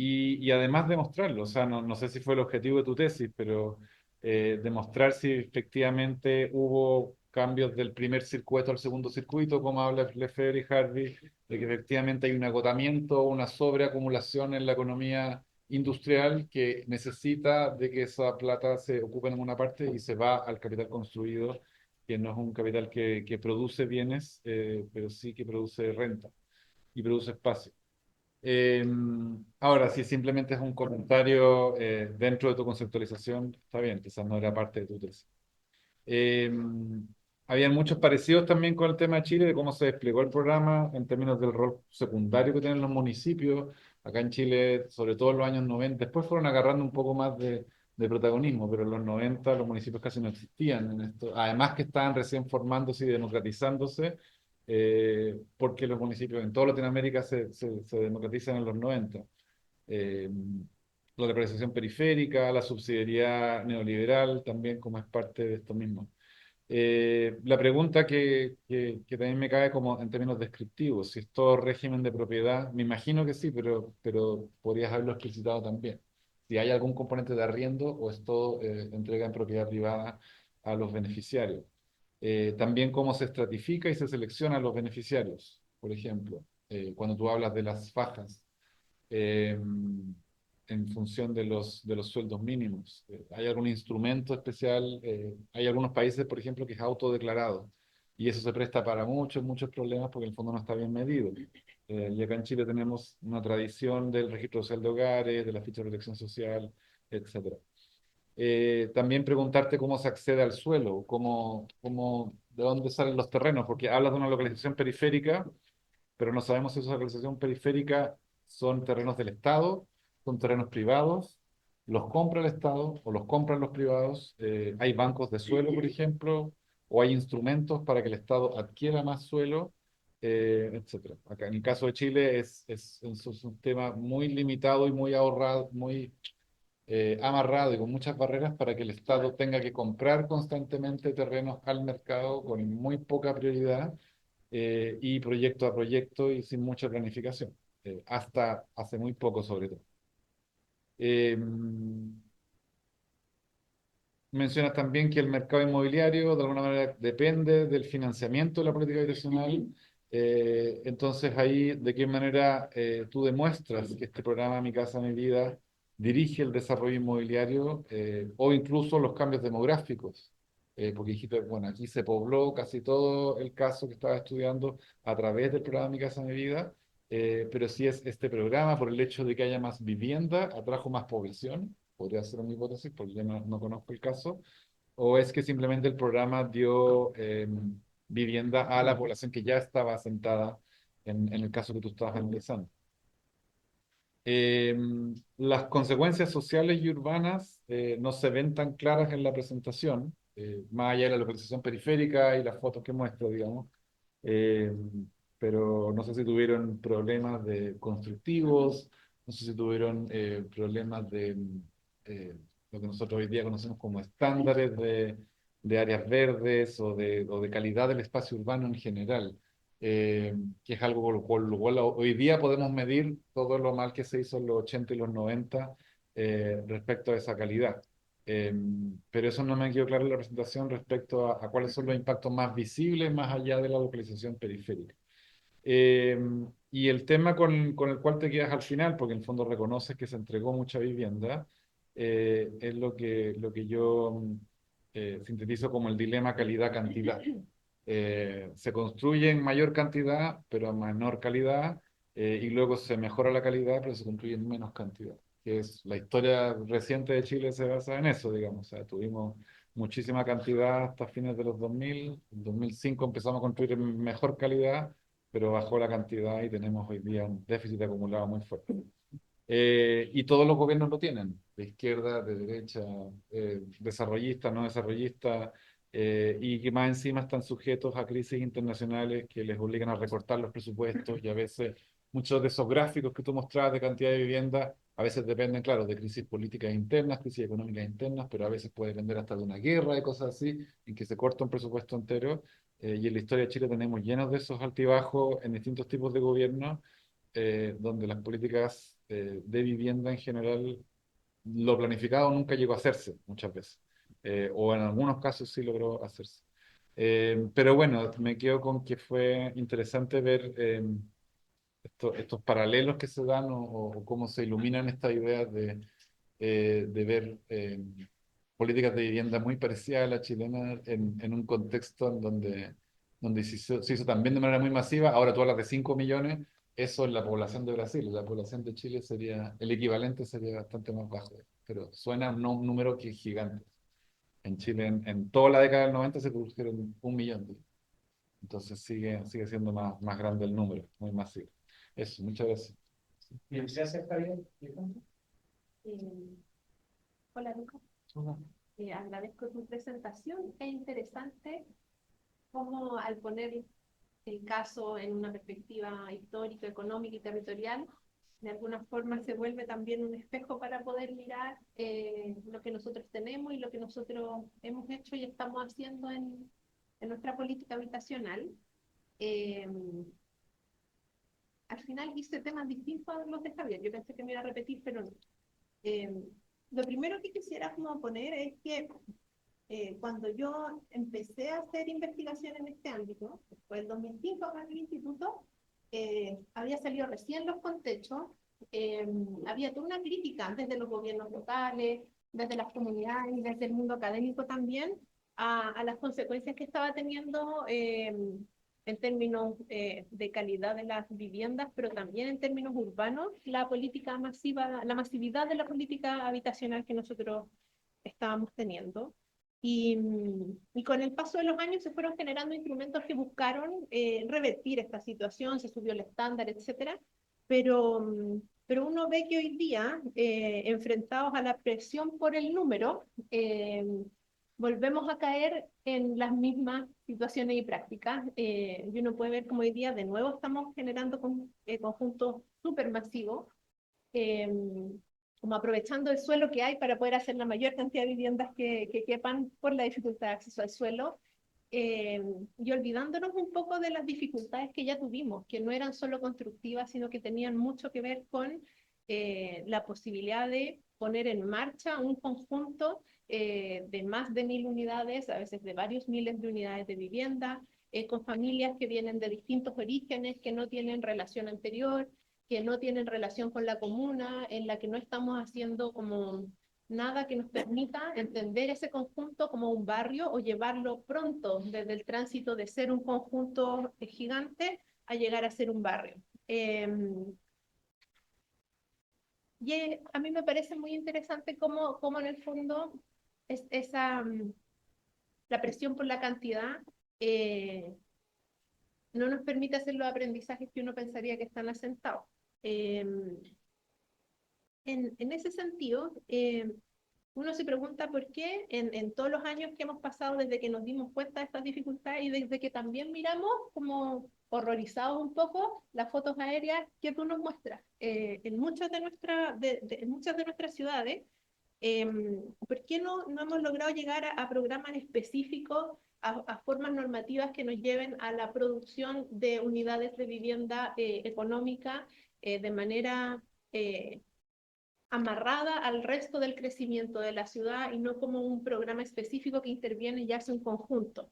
y además demostrarlo, o sea, no sé si fue el objetivo de tu tesis, pero demostrar si efectivamente hubo cambios del primer circuito al segundo circuito, como habla Lefebvre y Harvey, de que efectivamente hay un agotamiento, una sobreacumulación en la economía industrial que necesita de que esa plata se ocupe en una parte y se va al capital construido, que no es un capital que produce bienes, pero sí que produce renta y produce espacio. Eh, Ahora, si simplemente es un comentario dentro de tu conceptualización, está bien, quizás no era parte de tu tesis. Eh, habían muchos parecidos también con el tema de Chile, de cómo se desplegó el programa en términos del rol secundario que tienen los municipios. Acá en Chile, sobre todo en los años 90, después fueron agarrando un poco más de protagonismo, pero en los 90 los municipios casi no existían en esto. Además que estaban recién formándose y democratizándose, porque los municipios en toda Latinoamérica se democratizan en los 90. Eh, la localización periférica, la subsidiariedad neoliberal, también como es parte de esto mismo. La pregunta que también me cae como en términos descriptivos, si es todo régimen de propiedad, me imagino que sí, pero podrías haberlo explicitado también. Si hay algún componente de arriendo o es todo entrega en propiedad privada a los beneficiarios. También cómo se estratifica y se selecciona a los beneficiarios, por ejemplo, cuando tú hablas de las fajas eh, en función de los sueldos mínimos. ¿Hay algún instrumento especial? Hay algunos países, por ejemplo, que es autodeclarado y eso se presta para muchos problemas porque en el fondo no está bien medido. Y acá en Chile tenemos una tradición del registro social de hogares, de la ficha de protección social, etcétera. También preguntarte cómo se accede al suelo, de dónde salen los terrenos, porque hablas de una localización periférica, pero no sabemos si esa localización periférica son terrenos del Estado, son terrenos privados, los compra el Estado o los compran los privados. Hay bancos de suelo, por ejemplo, o hay instrumentos para que el Estado adquiera más suelo, etcétera. Acá en el caso de Chile es un tema muy limitado y muy ahorrado, muy amarrado y con muchas barreras para que el Estado tenga que comprar constantemente terrenos al mercado con muy poca prioridad y proyecto a proyecto y sin mucha planificación, hasta hace muy poco sobre todo. Eh, Mencionas también que el mercado inmobiliario de alguna manera depende del financiamiento de la política habitacional. Entonces ahí, ¿de qué manera tú demuestras que este programa Mi Casa, Mi Vida dirige el desarrollo inmobiliario o incluso los cambios demográficos? Porque dijiste, bueno, aquí se pobló casi todo el caso que estaba estudiando a través del programa Mi Casa, Mi Vida, pero si es este programa, por el hecho de que haya más vivienda, atrajo más población, podría ser una hipótesis, porque yo no conozco el caso, o es que simplemente el programa dio vivienda a la población que ya estaba asentada en el caso que tú estabas analizando. Eh, las consecuencias sociales y urbanas no se ven tan claras en la presentación, más allá de la localización periférica y las fotos que muestro, digamos. Eh, pero no sé si tuvieron problemas de constructivos, no sé si tuvieron problemas de lo que nosotros hoy día conocemos como estándares de áreas verdes o de calidad del espacio urbano en general, que es algo con lo cual hoy día podemos medir todo lo mal que se hizo en los 80 y los 90 respecto a esa calidad. Eh, pero eso no me quedó claro en la presentación respecto a cuáles son los impactos más visibles más allá de la localización periférica. Eh, y el tema con el cual te quedas al final, porque en el fondo reconoces que se entregó mucha vivienda, es lo que yo sintetizo como el dilema calidad-cantidad. Se construye en mayor cantidad, pero a menor calidad, y luego se mejora la calidad, pero se construye en menos cantidad. Que es la historia reciente de Chile se basa en eso, digamos. O sea, tuvimos muchísima cantidad hasta fines de los 2000. En 2005 empezamos a construir en mejor calidad, pero bajó la cantidad y tenemos hoy día un déficit acumulado muy fuerte. Y todos los gobiernos lo tienen, de izquierda, de derecha, desarrollistas, no desarrollistas, y que más encima están sujetos a crisis internacionales que les obligan a recortar los presupuestos y a veces muchos de esos gráficos que tú mostrabas de cantidad de vivienda, a veces dependen, claro, de crisis políticas internas, crisis económicas internas, pero a veces puede depender hasta de una guerra, de cosas así, en que se corta un presupuesto entero. Y en la historia de Chile tenemos llenos de esos altibajos en distintos tipos de gobiernos donde las políticas de vivienda en general, lo planificado nunca llegó a hacerse muchas veces, o en algunos casos sí logró hacerse. Pero bueno, me quedo con que fue interesante ver estos paralelos que se dan o cómo se iluminan estas ideas de ver políticas de vivienda muy parecidas a la chilena en un contexto en donde se hizo también de manera muy masiva. Ahora tú hablas de 5 millones, eso es la población de Brasil. La población de Chile sería, el equivalente sería bastante más bajo, pero suena a un número que es gigante. En Chile, en toda la década del 90 se produjeron 1 millón. Entonces sigue siendo más grande el número, muy masivo. Eso, muchas gracias. Bien, gracias, Javier. Eh, Hola, Lucas. Hola. Agradezco tu presentación. Es interesante cómo al poner el caso en una perspectiva histórica, económica y territorial, de alguna forma se vuelve también un espejo para poder mirar lo que nosotros tenemos y lo que nosotros hemos hecho y estamos haciendo en nuestra política habitacional. Eh, Al final hice temas distintos a los de Javier. Yo pensé que me iba a repetir, pero no. Eh, lo primero que quisiera como poner es que cuando yo empecé a hacer investigación en este ámbito, fue el 2005 acá en el instituto, había salido recién los contextos, había toda una crítica desde los gobiernos locales, desde las comunidades y desde el mundo académico también, a las consecuencias que estaba teniendo en términos de calidad de las viviendas, pero también en términos urbanos, la política masiva, la masividad de la política habitacional que nosotros estábamos teniendo. Y con el paso de los años se fueron generando instrumentos que buscaron revertir esta situación, se subió el estándar, etcétera, pero uno ve que hoy día, enfrentados a la presión por el número, volvemos a caer en las mismas situaciones y prácticas, y uno puede ver como hoy día de nuevo estamos generando conjuntos supermasivos, eh, como aprovechando el suelo que hay para poder hacer la mayor cantidad de viviendas que quepan por la dificultad de acceso al suelo, y olvidándonos un poco de las dificultades que ya tuvimos, que no eran solo constructivas, sino que tenían mucho que ver con la posibilidad de poner en marcha un conjunto de más de 1000 unidades, a veces de varios miles de unidades de vivienda, con familias que vienen de distintos orígenes, que no tienen relación anterior, que no tienen relación con la comuna, en la que no estamos haciendo como nada que nos permita entender ese conjunto como un barrio o llevarlo pronto desde el tránsito de ser un conjunto gigante a llegar a ser un barrio. Y a mí me parece muy interesante cómo en el fondo la presión por la cantidad eh, no nos permite hacer los aprendizajes que uno pensaría que están asentados. Eh, en ese sentido, uno se pregunta por qué en todos los años que hemos pasado desde que nos dimos cuenta de estas dificultades y desde que también miramos como horrorizados un poco las fotos aéreas que tú nos muestras en muchas en muchas de nuestras ciudades, ¿por qué no hemos logrado llegar a programas específicos, a formas normativas que nos lleven a la producción de unidades de vivienda económica de manera amarrada al resto del crecimiento de la ciudad y no como un programa específico que interviene y hace un conjunto?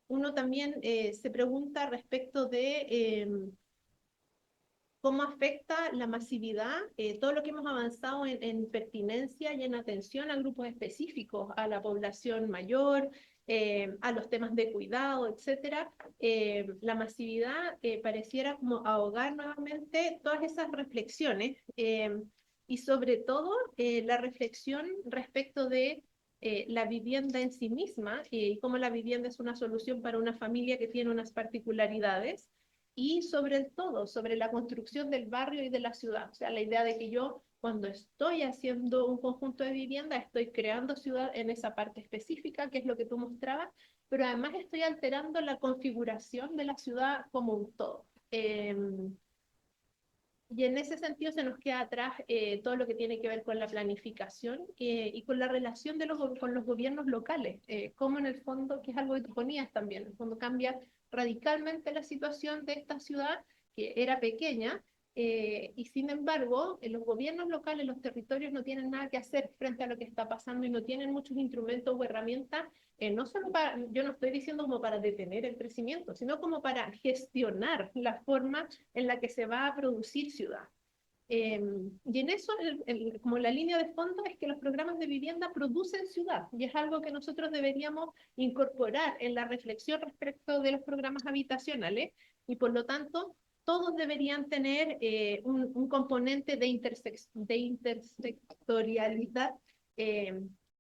Uno también se pregunta respecto de cómo afecta la masividad, todo lo que hemos avanzado en pertinencia y en atención a grupos específicos, a la población mayor, a los temas de cuidado, etcétera. La masividad pareciera como ahogar nuevamente todas esas reflexiones, y sobre todo la reflexión respecto de la vivienda en sí misma y cómo la vivienda es una solución para una familia que tiene unas particularidades, y sobre todo, sobre la construcción del barrio y de la ciudad. O sea, la idea de que yo, cuando estoy haciendo un conjunto de vivienda, estoy creando ciudad en esa parte específica, que es lo que tú mostrabas, pero además estoy alterando la configuración de la ciudad como un todo. Y en ese sentido se nos queda atrás todo lo que tiene que ver con la planificación y con la relación con los gobiernos locales, como en el fondo, que es algo que tú ponías también, en el fondo cambia radicalmente la situación de esta ciudad, que era pequeña, y sin embargo, los gobiernos locales, los territorios no tienen nada que hacer frente a lo que está pasando y no tienen muchos instrumentos o herramientas, no solo para, yo no estoy diciendo como para detener el crecimiento, sino como para gestionar la forma en la que se va a producir ciudad. Y en eso, como la línea de fondo es que los programas de vivienda producen ciudad, y es algo que nosotros deberíamos incorporar en la reflexión respecto de los programas habitacionales, y por lo tanto, todos deberían tener un componente de intersectorialidad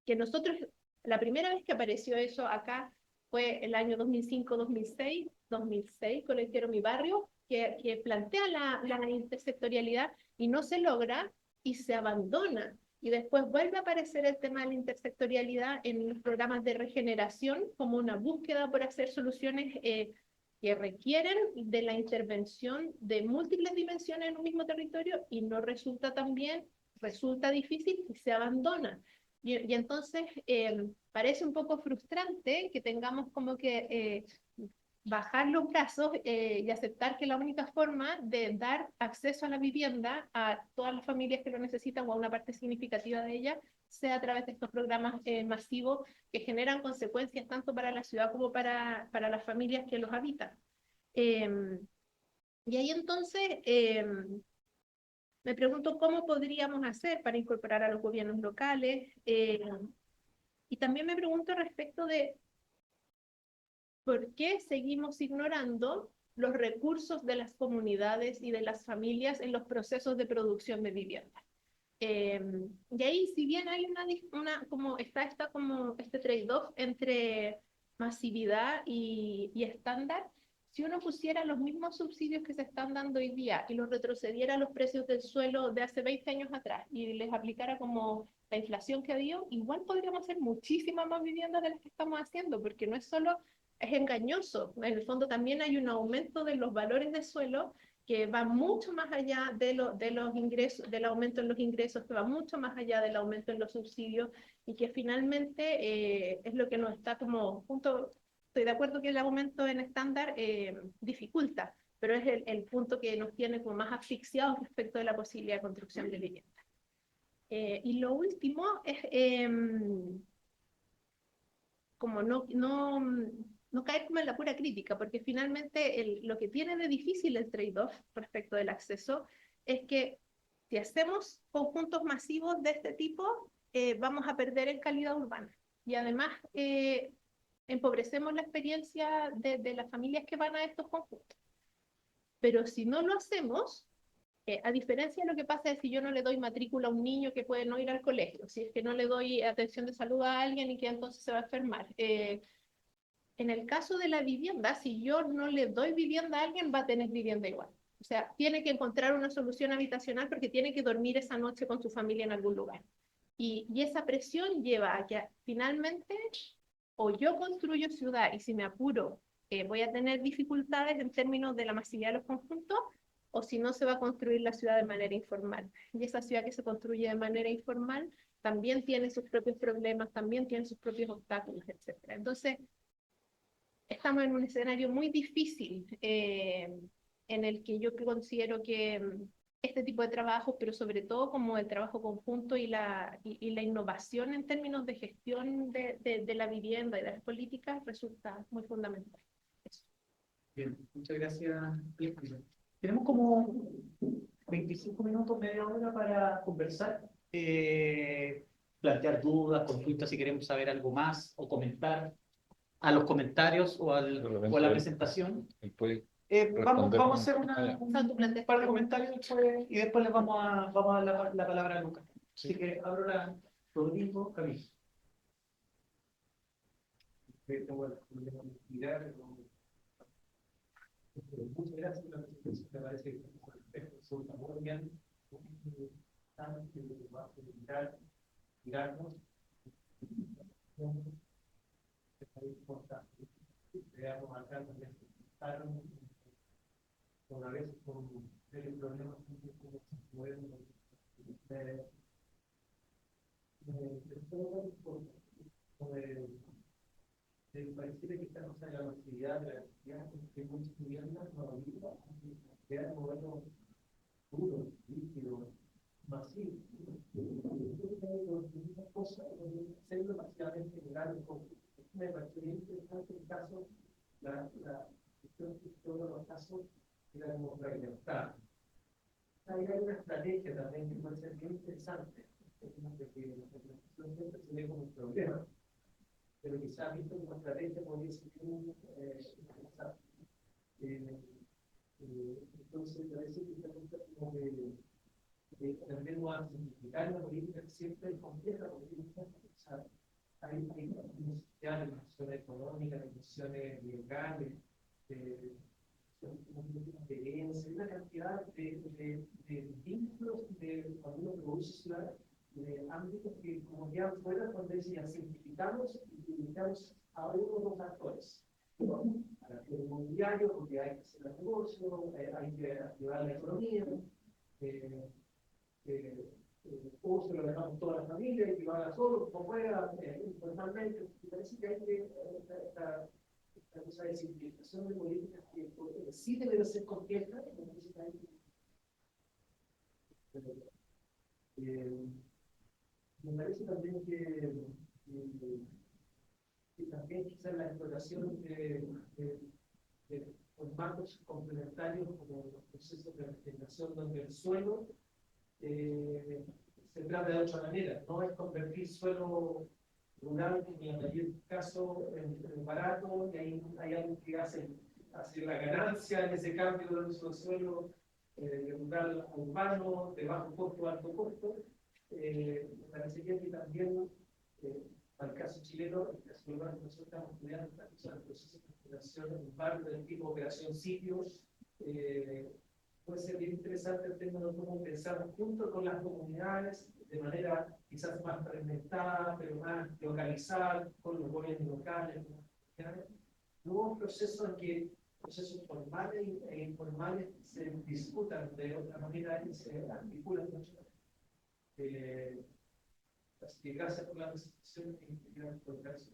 que nosotros, la primera vez que apareció eso acá fue el año 2005-2006, Colegio Mi Barrio, que plantea la intersectorialidad y no se logra y se abandona. Y después vuelve a aparecer el tema de la intersectorialidad en los programas de regeneración como una búsqueda por hacer soluciones que requieren de la intervención de múltiples dimensiones en un mismo territorio y no resulta tan bien, resulta difícil y se abandona. Y entonces parece un poco frustrante que tengamos como que bajar los brazos y aceptar que la única forma de dar acceso a la vivienda a todas las familias que lo necesitan o a una parte significativa de ellas sea a través de estos programas masivos que generan consecuencias tanto para la ciudad como para las familias que los habitan. Y ahí entonces me pregunto cómo podríamos hacer para incorporar a los gobiernos locales y también me pregunto respecto de ¿por qué seguimos ignorando los recursos de las comunidades y de las familias en los procesos de producción de vivienda? Y ahí, si bien hay como está como este trade-off entre masividad y estándar, si uno pusiera los mismos subsidios que se están dando hoy día y los retrocediera a los precios del suelo de hace 20 años atrás y les aplicara como la inflación que ha habido, igual podríamos hacer muchísimas más viviendas de las que estamos haciendo, porque no es solo, es engañoso, en el fondo también hay un aumento de los valores de suelo que va mucho más allá de los ingresos, del aumento en los ingresos, que va mucho más allá del aumento en los subsidios y que finalmente es lo que nos está como junto. Estoy de acuerdo que el aumento en estándar dificulta, pero es el punto que nos tiene como más asfixiados respecto de la posibilidad de construcción de vivienda. Y lo último es como no caer como en la pura crítica, porque finalmente lo que tiene de difícil el trade-off respecto del acceso es que si hacemos conjuntos masivos de este tipo, vamos a perder en calidad urbana. Y además empobrecemos la experiencia de las familias que van a estos conjuntos. Pero si no lo hacemos, a diferencia de lo que pasa es si yo no le doy matrícula a un niño que puede no ir al colegio, si es que no le doy atención de salud a alguien y que entonces se va a enfermar. En el caso de la vivienda, si yo no le doy vivienda a alguien, va a tener vivienda igual. O sea, tiene que encontrar una solución habitacional porque tiene que dormir esa noche con su familia en algún lugar. Y esa presión lleva a que finalmente o yo construyo ciudad y si me apuro voy a tener dificultades en términos de la masividad de los conjuntos, o si no se va a construir la ciudad de manera informal. Y esa ciudad que se construye de manera informal también tiene sus propios problemas, también tiene sus propios obstáculos, etc. Entonces, estamos en un escenario muy difícil en el que yo considero que este tipo de trabajo, pero sobre todo como el trabajo conjunto y la innovación en términos de gestión de la vivienda y de las políticas resulta muy fundamental. Eso. Bien, muchas gracias. Bien, tenemos como 25 minutos, media hora para conversar, plantear dudas, consultas si queremos saber algo más o comentar a los comentarios o a la presentación. Vamos a hacer un par de comentarios después, y después les vamos a dar la palabra a Lucas. Así que abro Rodrigo, Camilo. Muchas gracias por la presentación, me parece que resulta muy bien. Mirarnos. Es importante. Creamos acá también una vez con el problema de cómo se pueden pareciera que estamos en la masividad de la actividad que muchas viviendas no ayuda a crear un modelo puro, líquido, masivo. Una cosa es hacerlo masivamente legal. Me parece bien interesante el caso, la cuestión que todos los casos era como fragmentar. Hay una estrategia también que puede ser bien interesante, de que la fragmentación siempre se ve como un problema, pero quizás visto como estrategia podría ser bien interesante. Entonces, a veces como que tendemos a simplificar la política que siempre es compleja, porque hay ya dimensiones económicas, dimensiones legales, de herencia, una cantidad de vínculos de cuando uno produce ciudad, de ámbitos que como ya fuera cuando decía simplificamos y limitamos a uno de los actores. Al actor inmobiliario, porque hay que hacer el negocio, hay que activar la economía, o se lo dejamos toda la familia y que lo haga solo, como pueda, informalmente. Me parece que hay que esta cosa de simplificación de políticas que sí debe ser compleja, me parece también que también quizás la exploración de formatos complementarios como los procesos de regeneración donde el suelo se trata de otra manera, no es convertir suelo rural, ni en mayor caso en barato, y ahí hay algo que hace la ganancia en ese cambio del uso del suelo de rural a urbano, de bajo costo a alto costo. Me parecería que también, para el caso chileno, en el caso urbano, nosotros estamos estudiando esta cosa del proceso de operación urbano del tipo operación sitios. Puede ser bien interesante el tema de cómo pensar junto con las comunidades de manera quizás más fragmentada, pero más localizada, con los gobiernos locales. Nuevos procesos en que procesos formales e informales se disputan de otra manera y se articulan mucho. Así que gracias por la presentación y gracias por el caso.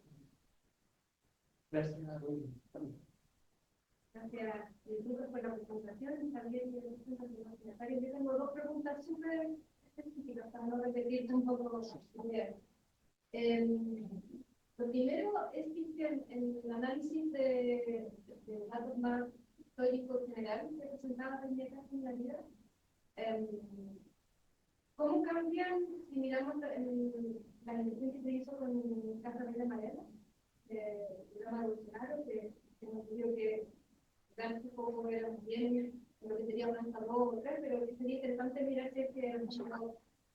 Gracias. Gracias, Lucas, por la presentación. También yo tengo dos preguntas súper específicas para no repetirte un poco cosas. Lo primero es que en el análisis de datos más históricos generales que presentaban en la vida, ¿cómo cambian si miramos la inversión que se hizo con Casa de Madera, de programa Bolsonaro, que nos dijo que un poco era bien lo que sería un estado pero sería interesante mirar si es que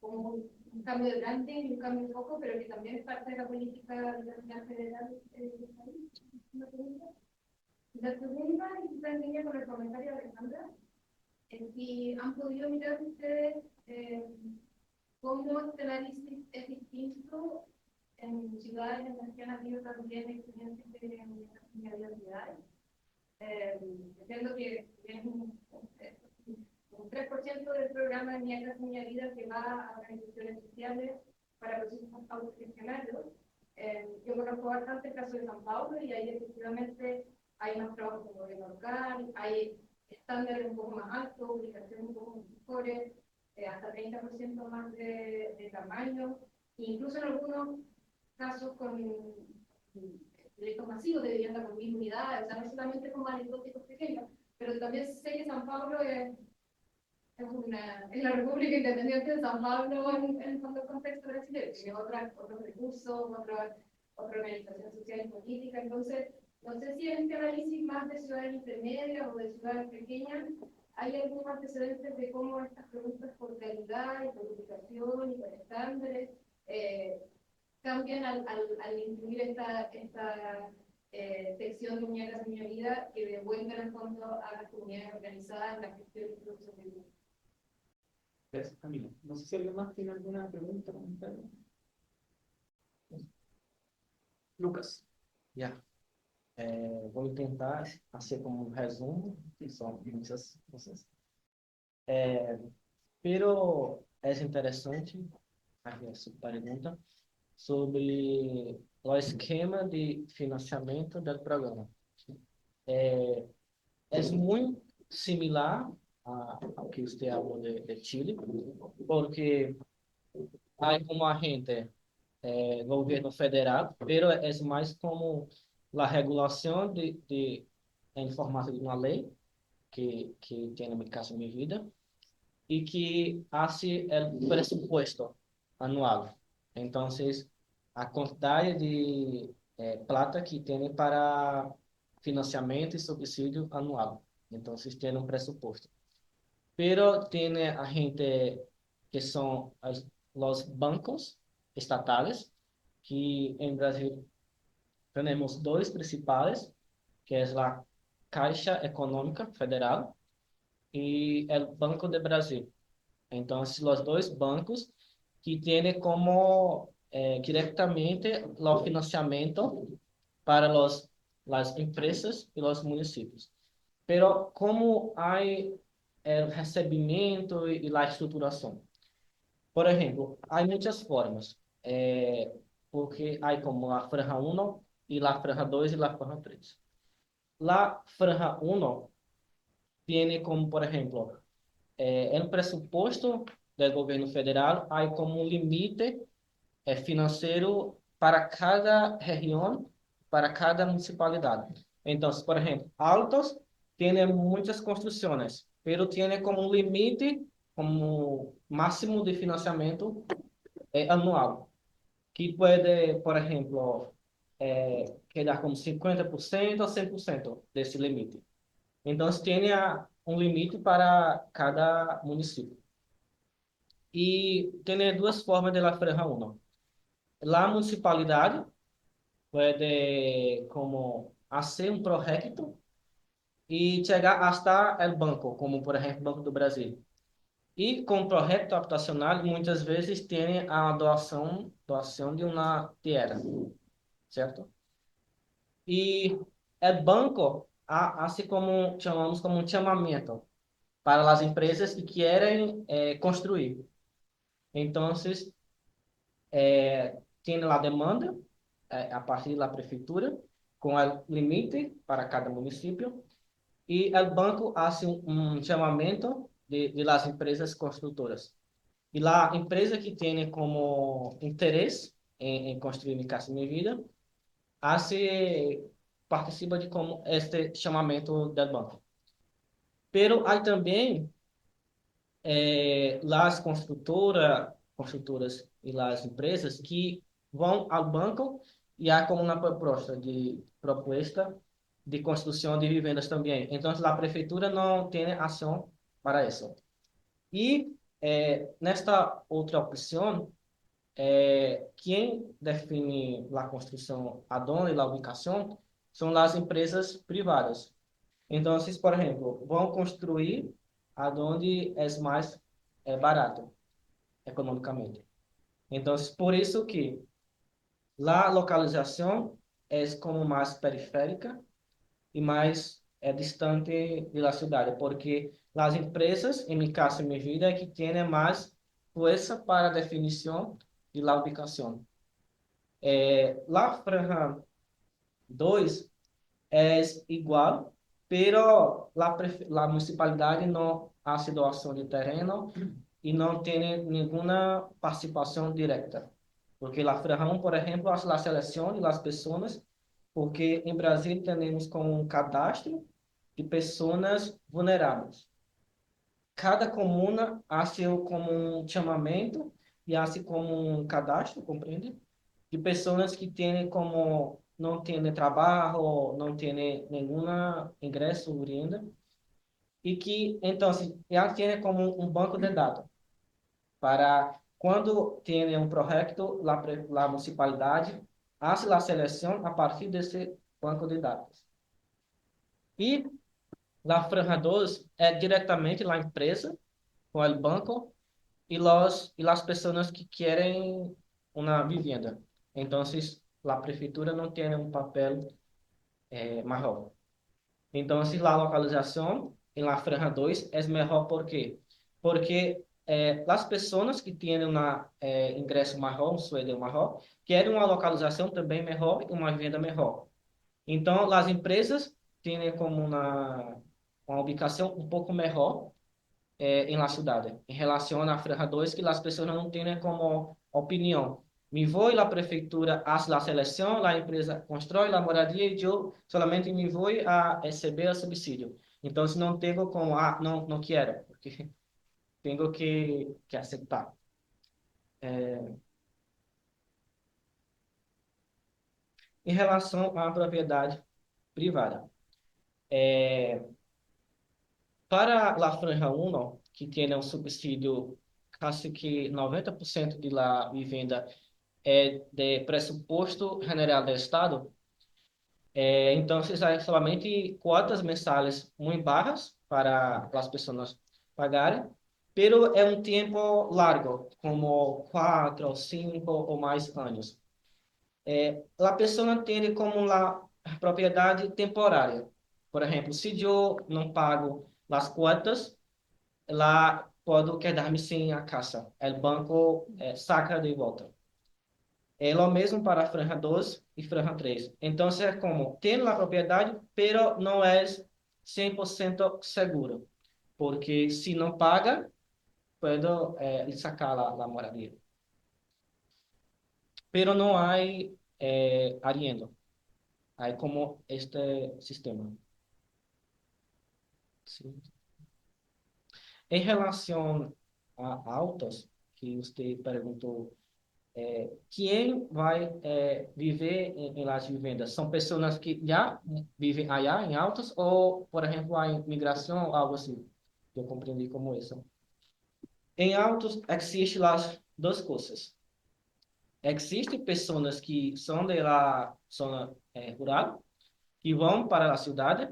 como un cambio de branding y un cambio de foco, pero que también es parte de la política de la ciudad federal del país. La segunda, y quizá en línea con el comentario de Alejandra, es si han podido mirar ustedes cómo este análisis es distinto en ciudades en las que han habido también experiencias de vulnerabilidades. Entiendo que es un 3% del programa de Mi Casa, Mi Vida que va a organizaciones sociales para procesos autogestionarios. Yo conozco bastante el caso de San Paulo y ahí efectivamente hay más trabajo con el gobierno local, hay estándares un poco más altos, ubicaciones un poco mejores, hasta 30% más de tamaño, incluso en algunos casos con proyectos masivos de vivienda con 1000 unidades, o sea, no solamente con anecdóticos pequeños, pero también sé que San Pablo es la República Independiente de San Pablo en el contexto brasileño, tiene otros recursos, otra organización social y política, entonces, no sé si en este análisis más de ciudades intermedias o de ciudades pequeñas, hay algunos antecedentes de cómo estas preguntas por calidad y por ubicación y por estándares cambian al incluir esta sección de Mi Casa, Mi Vida que devuelve en el fondo a las comunidades organizadas en la gestión de procesos de vida. Gracias, Camila. No sé si alguien más tiene alguna pregunta o comentario. Lucas. Ya. Vou tentar fazer como um resumo, que são muitas coisas. Pero é interessante a sua pergunta sobre o esquema de financiamento do programa. É muito similar ao que você falou de Chile, porque há como agente governo federal, pero es más como la regulación en formato de una ley que tiene Mi Casa, Mi Vida y que hace el presupuesto anual. Entonces, a cantidad de plata que tiene para financiamiento y subsidio anual. Entonces, tiene un presupuesto. Pero tiene agente que son los bancos estatales, que en Brasil tenemos dos principales, que es la Caixa Econômica Federal y el Banco de Brasil. Entonces, los dos bancos que tienen como directamente el financiamiento para las empresas y los municipios. Pero como hay el recibimiento y la estructuración. Por ejemplo, hay muchas formas, porque hay como la franja uno y la franja 2 y la franja 3. La franja uno tiene como, por ejemplo, el presupuesto del gobierno federal, hay como un límite financeiro para cada região, para cada municipalidade. Então, por exemplo, Altos tem muitas construções, pero tem como um limite, como máximo de financiamento anual, que pode, por exemplo, quedar como 50% ou 100% desse limite. Então, tem um limite para cada município. E tem duas formas de la franja 1. La municipalidade pode como fazer um projeto e chegar hasta el banco, como por exemplo o Banco do Brasil. E com o projeto habitacional, muitas vezes tem a doação de uma terra, certo? E o banco assim como chamamos como um chamamento para as empresas que querem construir. Então, tem a demanda a partir da prefeitura, com o limite para cada município, e o banco faz um chamamento de las empresas construtoras. E a empresa que tem como interesse em construir Minha Casa Minha Vida, participa de como este chamamento do banco. Pero há também las construtoras e las empresas que vão ao banco e há como uma proposta de construção de vivendas também. Então, a prefeitura não tem ação para isso. E nesta outra opção, quem define a construção aonde e a ubicação são as empresas privadas. Então, por exemplo, vão construir aonde é mais barato economicamente. Então, por isso que a localização é como mais periférica e mais distante da cidade, porque as empresas, em Minha Casa Minha Vida, é que têm mais força para a definição de la ubicação. La franja 2 é igual, pero la municipalidade não faz doação de terreno e não tem nenhuma participação direta. Porque a franja 1, por exemplo, faz a seleção das pessoas, porque em Brasil temos como um cadastro de pessoas vulneráveis. Cada comuna faz como um chamamento e faz como um cadastro, compreende? De pessoas que têm como não têm trabalho, não têm nenhum ingresso ou renda, e que, então, já tem como um banco de dados para quando tem um projeto, a municipalidade faz a seleção a partir desse banco de dados. E a franja 2 é diretamente a empresa com o banco e as pessoas que querem uma vivenda. Então, a prefeitura não tem um papel maior. Então, a localização em la franja 2 é melhor, por quê? Porque as pessoas que têm ingresso maior, um sueldo maior, querem uma localização também melhor e uma venda melhor. Então, as empresas têm como uma ubicação um pouco melhor em la cidade, em relação à franja 2, que as pessoas não têm como opinião. Me vou e a prefeitura faz a seleção, a empresa constrói a moradia e eu solamente me vou a receber o subsídio. Então, se não tenho como, não quero, porque tenho que aceitar. Em relação à propriedade privada, para a franja 1, que tem um subsídio, quase que 90% da vivenda de presupuesto general del Estado. Entonces hay solamente cuotas mensales muy bajas para las personas pagar, pero es un tiempo largo, como 4, 5 o más años. La pessoa tem como la propriedade temporária. Por exemplo, se eu não pago as quotas, lá posso quedar-me sem a casa. O banco saca de volta. É o mesmo para a franja 2 e franja 3. Então, é como ter a propriedade, pero não é 100% seguro. Porque se não paga, puedo sacar a moradia. Pero não há arriendo. Hay como este sistema. Sí. Em relação a autos, que você perguntou, quem vai viver em las vivendas? São pessoas que já vivem allá em autos ou, por exemplo, a imigração, algo assim? Eu compreendi como isso. Em autos, existem as duas coisas. Existem pessoas que são da zona rural, que vão para a cidade,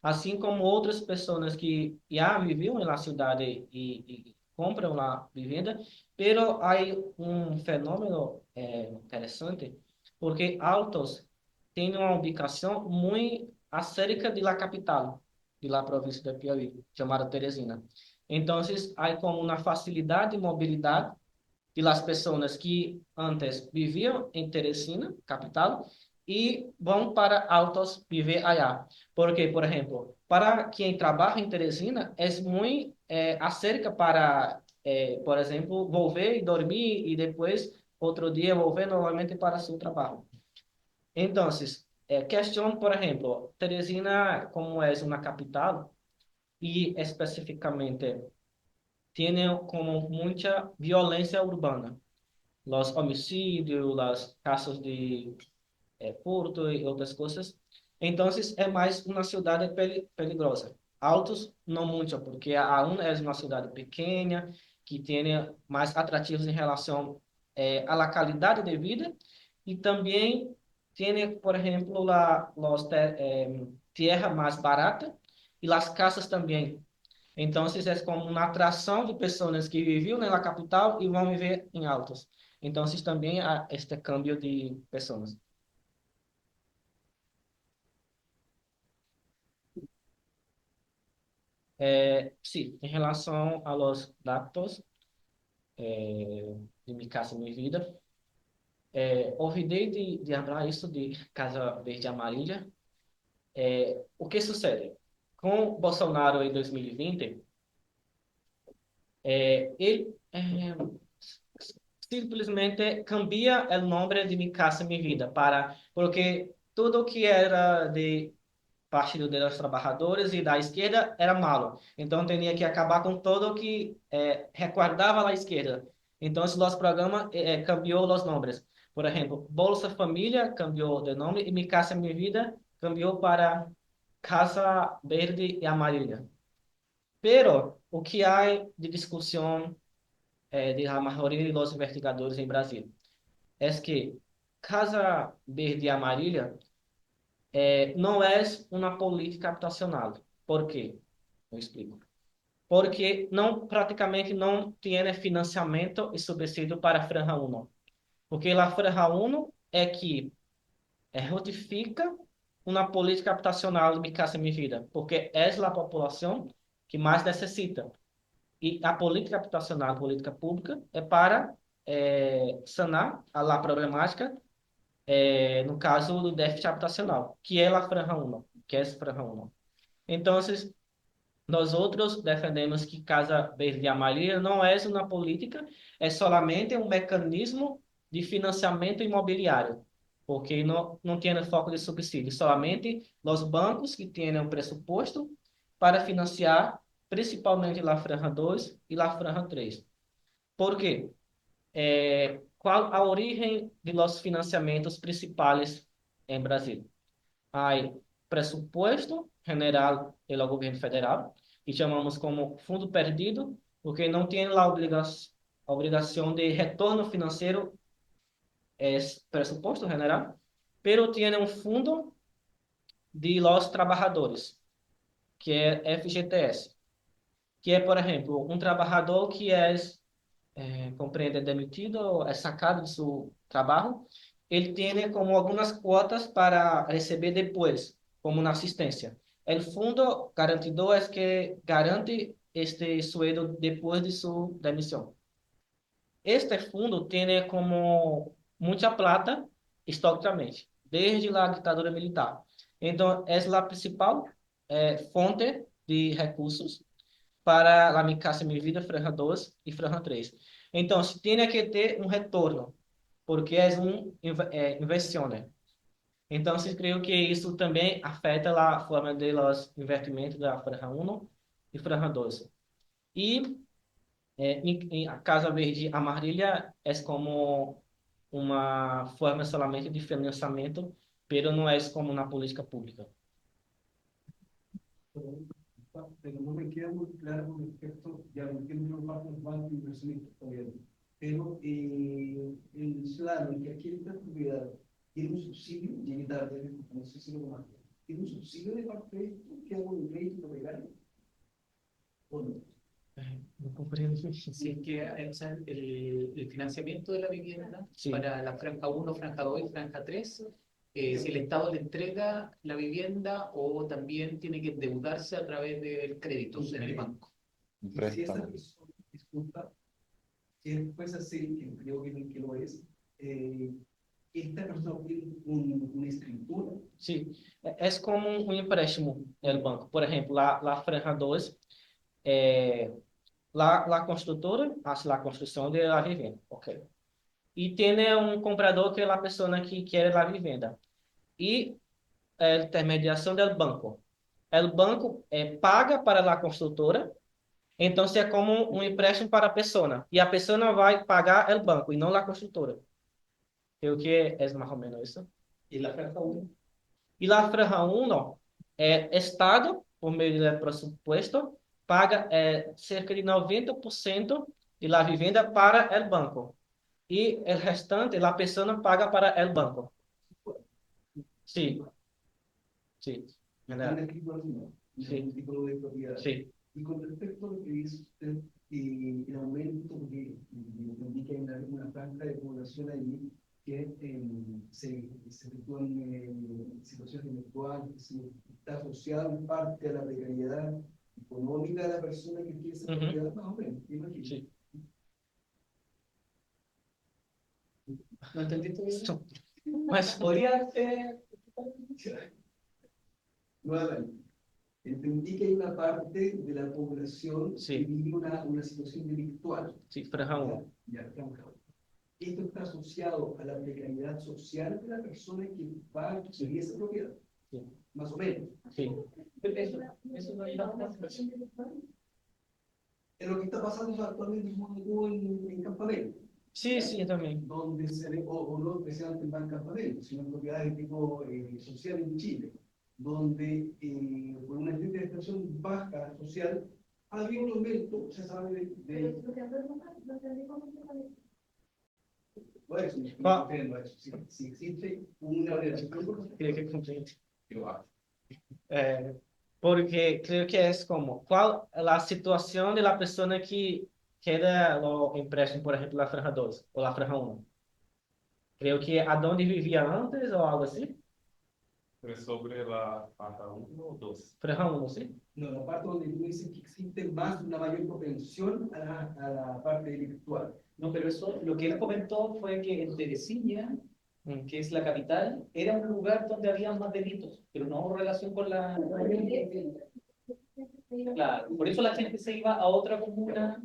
assim como outras pessoas que já viviam na cidade e compram lá vivenda, pero há um fenômeno interessante, porque Altos tem uma ubicação muito acerca de la capital, de la província de Piauí, chamada Teresina. Então, há como uma facilidade de mobilidade de las pessoas que antes viviam em Teresina, capital, e vão para Altos viver allá. Porque, por exemplo, para quem trabalha em Teresina, é muito acerca para, por exemplo, voltar e dormir e depois, outro dia, voltar novamente para seu trabalho. Então, questão, por exemplo, Teresina, como é uma capital, e especificamente, tem como muita violência urbana. Los homicídios, las casos de furto e outras coisas. Então, é mais uma cidade peligrosa. Altos, não muito, porque aún é uma cidade pequena, que tem mais atrativos em relação à la qualidade de vida e também tem, por exemplo, terra mais barata e as casas também. Então, é como uma atração de pessoas que viviam na capital e vão viver em Altos. Então, também há este câmbio de pessoas. Sí, en relación a los datos de mi casa y mi vida, olvidei de hablar isso de Casa Verde e Amarilla. O que sucede? Com Bolsonaro em 2020, ele simplesmente cambia o nome de Mi Casa Mi Vida para porque tudo que era de Partido de los Trabalhadores e da esquerda era malo. Então, tinha que acabar com todo que recuardava a esquerda. Então, os programas cambiou os nomes. Por exemplo, Bolsa Família cambiou de nome e Mi Casa Mi Vida cambiou para Casa Verde e Amarilla. Pero, o que há de discussão de a maioria dos investigadores em Brasil é que Casa Verde e Amarilla não é uma política habitacional. Por quê? Eu explico. Porque praticamente não tem financiamento e subsídio para a Franja 1. Porque a Franja 1 é que ratifica uma política habitacional de Mi Casa Mi Vida, porque é a população que mais necessita. E a política habitacional, a política pública, é para sanar a problemática no caso do déficit habitacional, que é a Franja 1, que é a Franja 1. Então, nós outros defendemos que Casa Verde e Amarilla não é uma política, é solamente um mecanismo de financiamento imobiliário, porque não tem foco de subsídio, solamente os bancos que têm um pressuposto para financiar principalmente a Franja 2 e a Franja 3. Por quê? Qual a origem de los financiamentos principais em Brasil? Há presupuesto general do governo federal, que chamamos como fundo perdido, porque não tem a obrigação de retorno financeiro es presupuesto general, pero tiene un fondo de los trabajadores, que es FGTS, que é, por exemplo, um trabalhador que compreende, demitido, é sacado de seu trabalho, ele tem como algumas quotas para receber depois, como uma assistência. O fundo garantido é que garante este sueldo depois de sua demissão. Este fundo tem como muita plata históricamente, desde a ditadura militar. Então, é a principal fonte de recursos para a minha casa, minha vida, Franja 2 e Franja 3. Então, se tem que ter um retorno, porque é inversão. Então, se creio que isso também afeta a forma de los investimentos da Franja 1 e Franja 2. E a Casa Verde Amarilla é como uma forma solamente de financiamento, pero não é como na política pública. Pero no me queda muy claro con respecto, ya lo entiendo más los bancos inversionistas también, pero el ciudadano, el que adquiere esta propiedad, tiene un subsidio, llegué tarde, no sé si lo conozco, tiene un subsidio de parte de esto, que hago un crédito legal, o no. Não compreendo. Si es que o sea, el financiamiento de la vivienda Sí. para la franja 1, franja 2 y franja 3, si el Estado le entrega la vivienda o también tiene que endeudarse a través de créditos en el banco. Un Y si esa préstamo. persona, disculpa, si después así, que creo que lo es, esta persona tiene una escritura, Sim, é como um empréstimo no banco. Por exemplo, lá Franja 2, a construtora faz a construção da vivenda, ok? E tem um comprador que é a pessoa que quer a vivenda. E a intermediação do banco. O banco paga para a construtora, então é como um empréstimo para a pessoa. E a pessoa vai pagar o banco e não a construtora. Creo que é mais ou menos isso. Y la franja 1, E lá Franja 1, Estado, por meio do presupuesto, paga cerca de 90% da vivenda para o banco. E o restante, a pessoa paga para o banco. Sim, sim. no una escritura, no, Sí. un título de propiedad. Sim. Y con respecto a lo que dice usted, el aumento que indica en una franja de población allí que se efectúa en situaciones virtuales, que se está asociado en parte a la precariedad económica de la persona que tiene esa Ujú. propiedad, más o menos, me imagino. Sim. ¿no entendiste bien? Mas ¿Podría Nuevamente, entendí que hay una parte de la población Sí. que vive una situación delictual. sim, Franja 1. Ya, estamos claros. Esto está asociado a la precariedad social de la persona que va a adquirir esa propiedad, Sí. más o menos. Sim. Eso no ayuda a Es lo que está pasando actualmente en campamento, Sim, sim, também. donde se ve, o no especialmente en campamentos, sino en propiedades de tipo social en Chile, donde por una situación baja social, había un aumento, se sabe, de bueno, Ah. si existe una relación, Queria que compreende. yo acho. Porque creio que é como qual a situação da pessoa que quer o empréstimo, por exemplo, da Franja 2 ou da Franja 1. Creio que aonde vivia antes ou algo assim. ¿Es sobre la franja 1 o 2? Franja 1, sim? No, la parte donde tú dices que existe más una mayor propensión a la parte delictual. No, pero eso, lo que él comentó fue que en Teresina, que es la capital, era un lugar donde había más delitos, pero no relación con la... Claro, por eso la gente se iba a otra comuna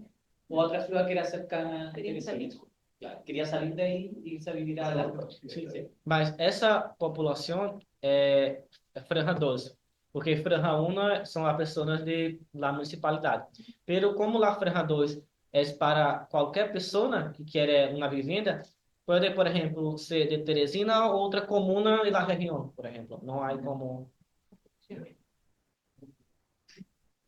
o a otra ciudad que era cercana de Teresina. Claro, quería salir de ahí y irse a vivir a la... Sí, sí. Mas essa população é Franja 12, porque Franja 1 são as pessoas da municipalidade. Pero como a Franja 2 é para qualquer pessoa que quer uma vivenda, pode, por exemplo, ser de Teresina ou outra comuna da região, por exemplo. Não há como...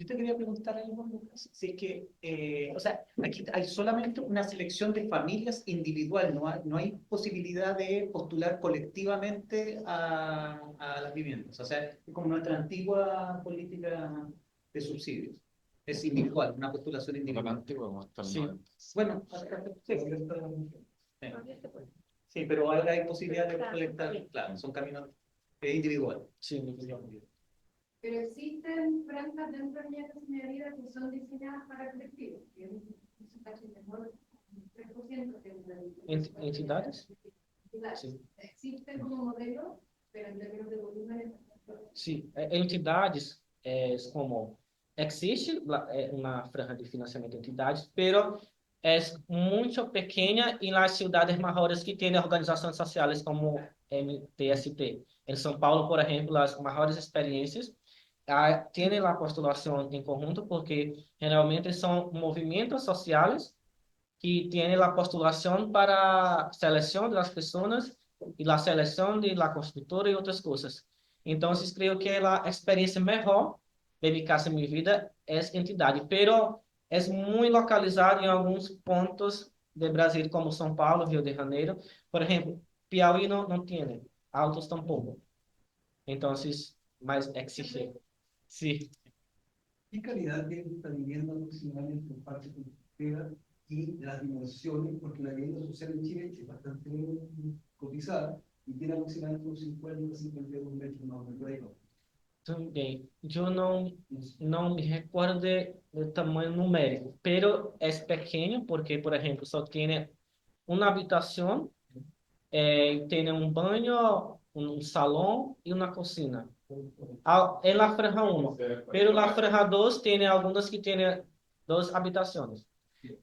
Yo te quería preguntar algo, Lucas, si es que, o sea, aquí hay solamente una selección de familias individual, no hay posibilidad de postular colectivamente a las viviendas. O sea, es como nuestra antigua política de subsidios. Es individual, una postulación Lo individual. antiguo como hasta el Sí. 90. Bueno, sí, sí, pero ahora hay posibilidad de colectar, claro, son caminos individuales. Sí, Pero existen franjas dentro de mi casa y mi vida que son diseñadas para colectivos, que es un porcentaje menor, 3% que es ¿Entidades? Entidades. Sí. Existen como modelo, pero en términos de volumen. Sí, entidades como existe una franja de financiamiento de entidades, pero es muito pequeña en las ciudades maiores que tienen organizaciones sociales como MTST. En São Paulo, por ejemplo, las mejores experiencias tienen la postulación en conjunto porque generalmente son movimientos sociales que tienen la postulación para selección de las personas y la selección de la constructora y otras cosas. Entonces, creo que la experiencia mejor de Mi Casa Mi Vida es entidade, pero es muy localizado en algunos puntos de Brasil, como São Paulo, Rio de Janeiro. Por ejemplo, Piauí no tiene, Altos tampoco. Entonces, más exige. Sí. ¿Qué calidad tiene esta vivienda aproximadamente en parte constructiva y las dimensiones? Porque la vivienda social en Chile es bastante cotizada y tiene aproximadamente unos 50, 52 metros más o menos por ahí, ¿no? Também. Eu não me recordo do tamanho numérico, pero é pequeno porque, por exemplo, só tem uma habitação, tem um banho, um salão e uma cozinha. É na franja 1, pero na franja 2 tem algumas que têm 2 habitações.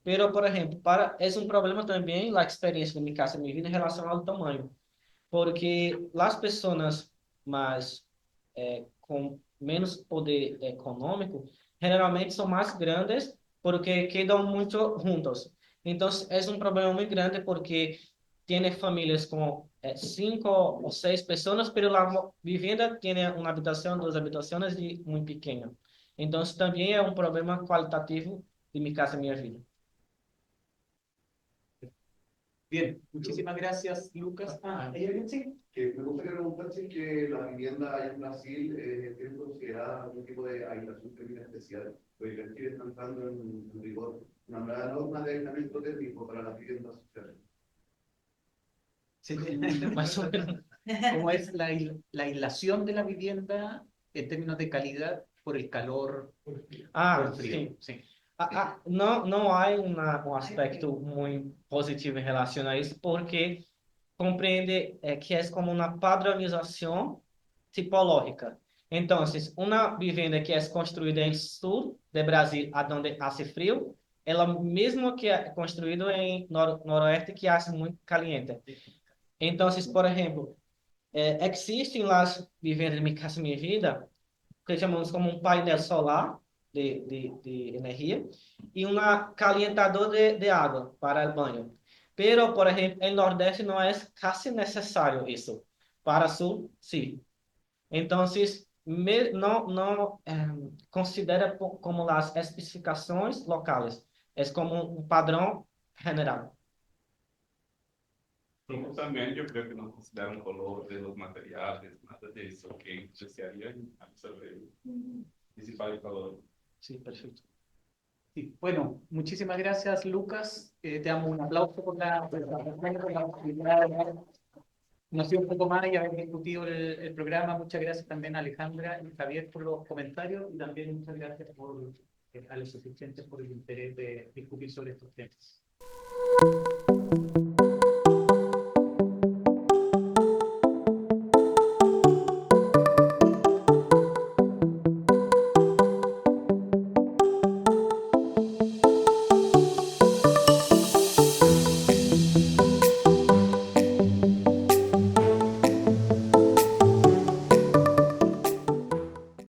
Pero, por exemplo, é um problema também a experiência de Mi Casa Mi Vida em relação ao tamanho, porque as pessoas mais com menos poder econômico, generalmente são mais grandes porque quedam muito juntos. Então, é um problema muito grande porque tem famílias com 5 ou 6 pessoas, mas a vivienda tem uma habitação, 2 habitações e muito pequena. Então, também é um problema qualitativo de Mi Casa Minha Vida. Bien, muchísimas gracias, Lucas. ¿Hay alguien? Sí. Que me gustaría preguntar si es que la vivienda allá en Brasil tiene considerada algún tipo de aislación térmica especial, porque aquí están entrando en rigor una nueva norma de aislamiento térmico para las viviendas sociales. Sí. Más o menos. ¿Cómo es la aislación de la vivienda en términos de calidad por el calor, por el frío? Sim. Sí. Não há um aspecto muito positivo em relação a isso, porque compreende que é como uma padronização tipológica. Então, uma vivenda que é construída em sul de Brasil, onde hace frio, ela mesmo que é construída em noroeste, que hace muito caliente. Então, por exemplo, existem as vivendas de Mi Casa Mi Vida, que chamamos como um painel solar de energia e um calentador de água para o banho. Pero, por ejemplo, en Nordeste no es casi necesario eso. Para Sul, sí. Entonces, no considera como las especificaciones locales. Es como un padrón general. Como también yo creo que no consideran color de los materiales, nada de eso, que desearía absorber el principal calor. Sí, perfecto. Sí. Bueno, muchísimas gracias, Lucas. Te damos un aplauso por la posibilidad de haber conocido un poco más y haber discutido el programa. Muchas gracias también a Alejandra y Javier por los comentarios y también muchas gracias a los asistentes por el interés de discutir sobre estos temas.